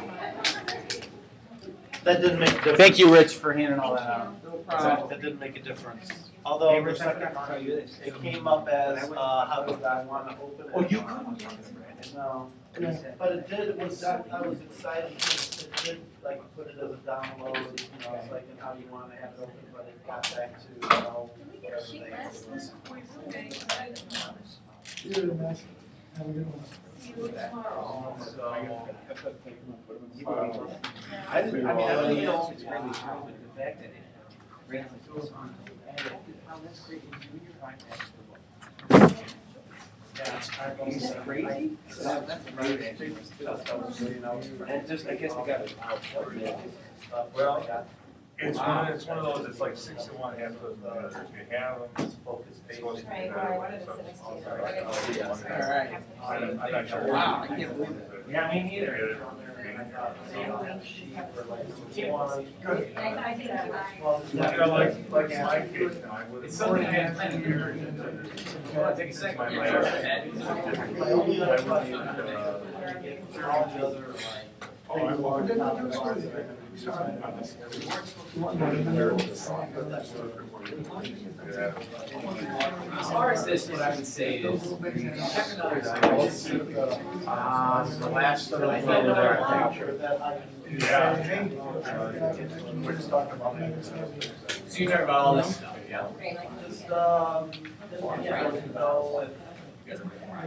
F: That didn't make a difference.
A: Thank you, Rich, for handing all that out.
F: That didn't make a difference. Although the second time, it came up as, how did I wanna open it?
A: Oh, you couldn't get it.
F: No, but it did, it was, I was excited, because it did, like, put it as a download, you know, it's like, and how you wanna have it open, but it got back to, you know, whatever they.
H: You're the best. Have a good one.
G: I don't know if it's really true, but the fact that it really goes on. That's great. It's crazy. That's amazing. And just, I guess we got it out.
J: Well, it's one of those, it's like 6 to 1, half of the, if you have them, it's supposed to be better. I'm not sure.
G: Wow, I can't believe it. Yeah, me neither.
J: Yeah, like my kids now, I would.
A: It's something I had planned here. Well, take a second.
J: Oh, I love
A: As far as this, what I would say is, check another the last that I had in there.
F: We're just talking about.
A: So you talk about all this stuff, yeah?
F: Just,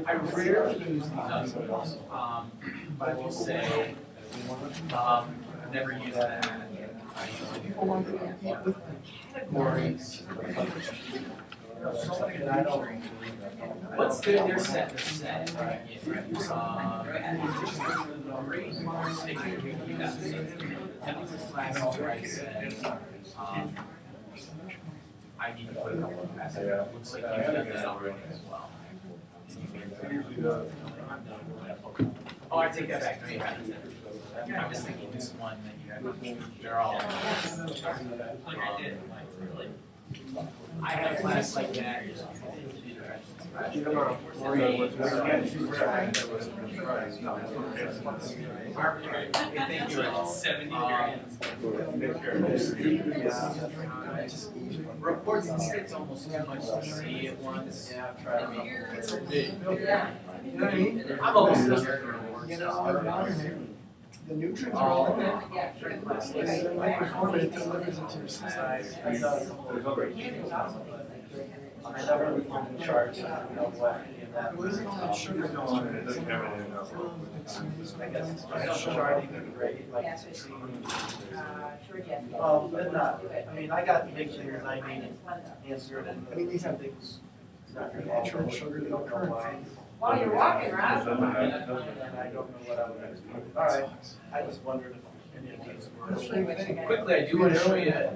A: I rarely use these numbers, but I will say, I've never used that. I use categories. What's their set, right? I need to put a couple of passes. It looks like you've done that already as well. Oh, I take that back, no, you haven't. I'm just thinking this one that you have, they're all. Like I did, like, really. I had a class like that. I think you were 70 degrees. Reports and states almost too much to see at once.
F: Yeah, I've tried.
A: It's big.
H: You know what I mean?
A: I'm almost there.
H: You know, the nutrients are all there. And like before, it delivers into your system.
F: I never was in charge of what any of that.
H: What is it called? Sugar?
F: I guess it's sharding and great, like. But not, I mean, I got big things I need answered and.
H: I mean, these have
F: things.
H: natural sugar that occur.
E: While you're walking, Rob.
F: I don't know what I would do. All right, I just wondered if any of these were.
A: Quickly, I do want to show you a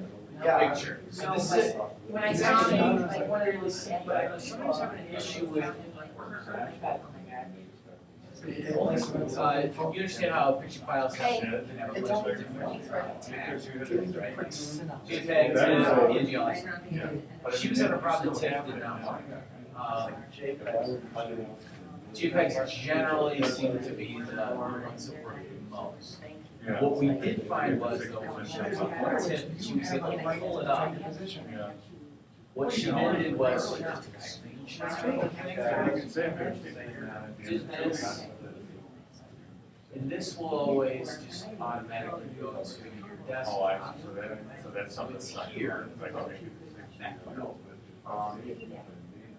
A: picture. So this is,
E: When I saw him, like one of
A: really simple, but I know sometimes having an issue with. You understand how picture files have to have a bunch of different tags, right? JPEG, PNG. She was having a problem that Tiff did not want. JPEGs generally seem to be the ones that work the most. What we did find was, though, when she was on Tiff, she was able to pull it up. What she then did was she just took a screenshot of the thing, did this, and this will always just automatically go to your desktop.
J: So that's something
A: It's here.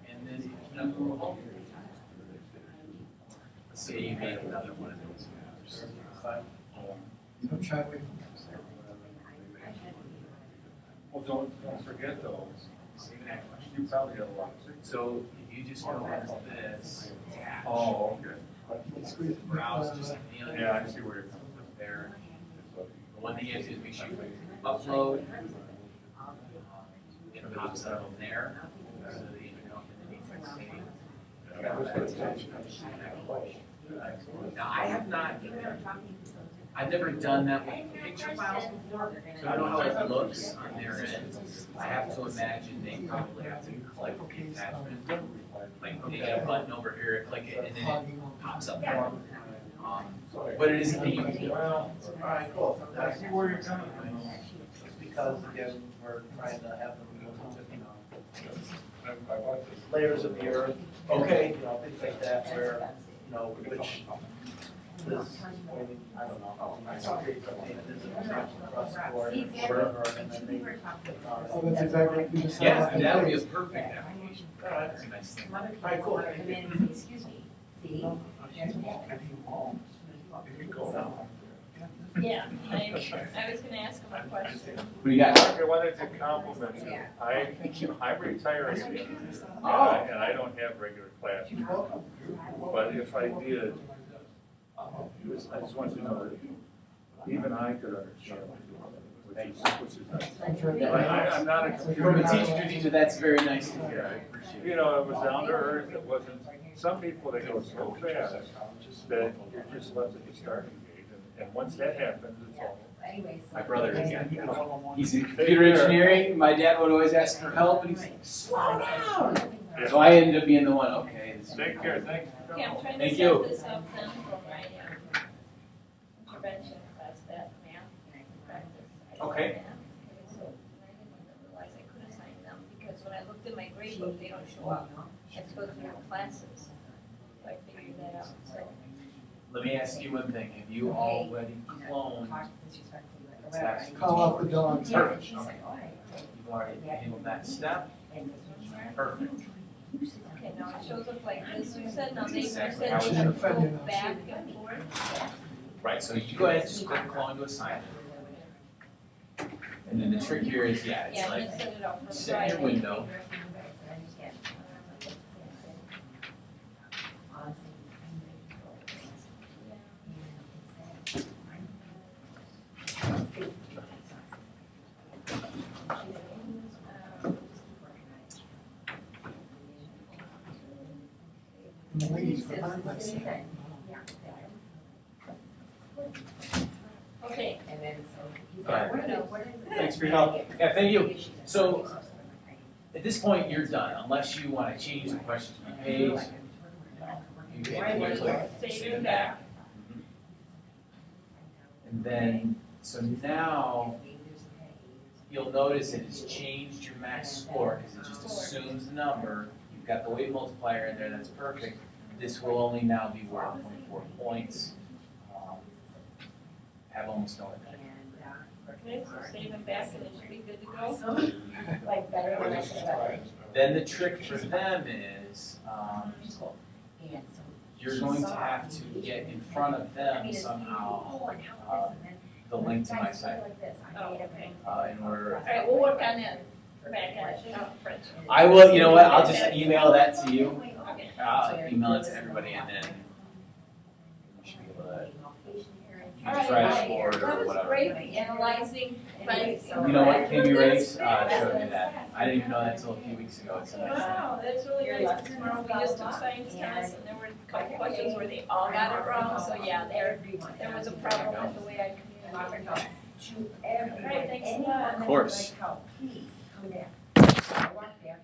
A: And then So you make another one of those.
H: Don't shy away from
J: Well, don't forget though, you probably got a lot of signals.
A: So if you just go as this, attach.
J: Oh, okay.
H: it. Squeeze it.
A: Browse just the other.
J: Yeah, I see where you're coming
A: There. The one thing you have to do is make sure you upload. It pops up on there. So that you know, and then you can save. Now, I have not, I've never done that with picture files before, so I don't know how it looks on their end. I have to imagine they probably have to click the attachment, like they get a button over here, click it, and then it pops up for them. But it is a thing you can do.
F: Well, alright, cool. I see where you're coming from. Just because, again, we're trying to have them go to,
J: I bought this.
F: layers of the earth. Okay. You know, things like that where, you know, which this, I don't know. Create something that isn't across the board or wherever, and then they.
H: Oh, that's exactly what you just said.
A: Yeah, that would be a perfect application. That's a nice thing.
F: Alright, cool.
E: Excuse me, see?
B: Yeah, I was gonna ask him a question.
A: What do you got?
J: I wanted to compliment you. I'm retiring again.
A: Oh.
J: And I don't have regular classes. But if I did, I just want you to know that even I could understand which is nice. I'm not a computer.
A: From a teacher to teacher, that's very nice to hear. I appreciate it.
J: You know, it was down to earth, it wasn't, some people, they go so fast that you're just left at the starting gate, and once that happens, it's all.
A: My brother is, he's in computer engineering, my dad would always ask for help, and he's like, slow down! So I ended up being the one, okay. This is
J: Take care, thanks.
B: Okay, I'm trying to
A: Thank
B: set
A: you.
B: this up then for my intervention class, that math practice.
A: Okay.
B: So I didn't even realize I could assign them, because when I looked in my grade book, they don't show up. I have to go through the classes. So I figured that out, so.
A: Let me ask you one thing, have you already cloned the text?
H: Call off the dogs.
A: Perfect, okay. You've already handled that step, perfect.
B: Okay, now it shows up like this, you said, now they said
A: Exactly.
B: you
A: How
B: have
A: it
B: to
H: should.
B: go back and forth.
A: Right, so you go ahead and just click clone to assign. And then the trick here is, yeah,
B: Yeah,
A: it's
B: I'm
A: like,
B: gonna set it up for
A: sit in your
B: Friday.
A: window.
H: And the ladies behind us.
B: Okay.
A: Thanks for your help. Yeah, thank you. So, at this point, you're done, unless you want to change the questions per page. You can click
B: Save it back.
A: And then, so now, you'll notice it has changed your max score, because it just assumes the number. You've got the weight multiplier in there, that's perfect. This will only now be worth 24 points. Have almost no impact.
B: Okay, so save it back and it should be good to go.
A: Then the trick for them is, you're going to have to get in front of them somehow, the link to my site,
B: Oh, okay.
A: in order.
B: Alright, we'll work on that back end, French.
A: I will, you know what, I'll just email that to you.
B: Okay.
A: I'll email it to everybody and then you should be able to, you
B: All
A: just
B: right,
A: write a score
B: that
A: or
B: was
A: whatever.
B: great analyzing, but.
A: You know what, KB Race, showed me that. I didn't even know that until a few weeks ago. It's a nice thing.
B: Wow, that's really nice, because tomorrow we just took science tests, and there were a couple questions where they all got it wrong, so yeah, there was a problem with the way I communicated. Alright, thanks a lot.
A: Of course.
E: Please, come back. I walked back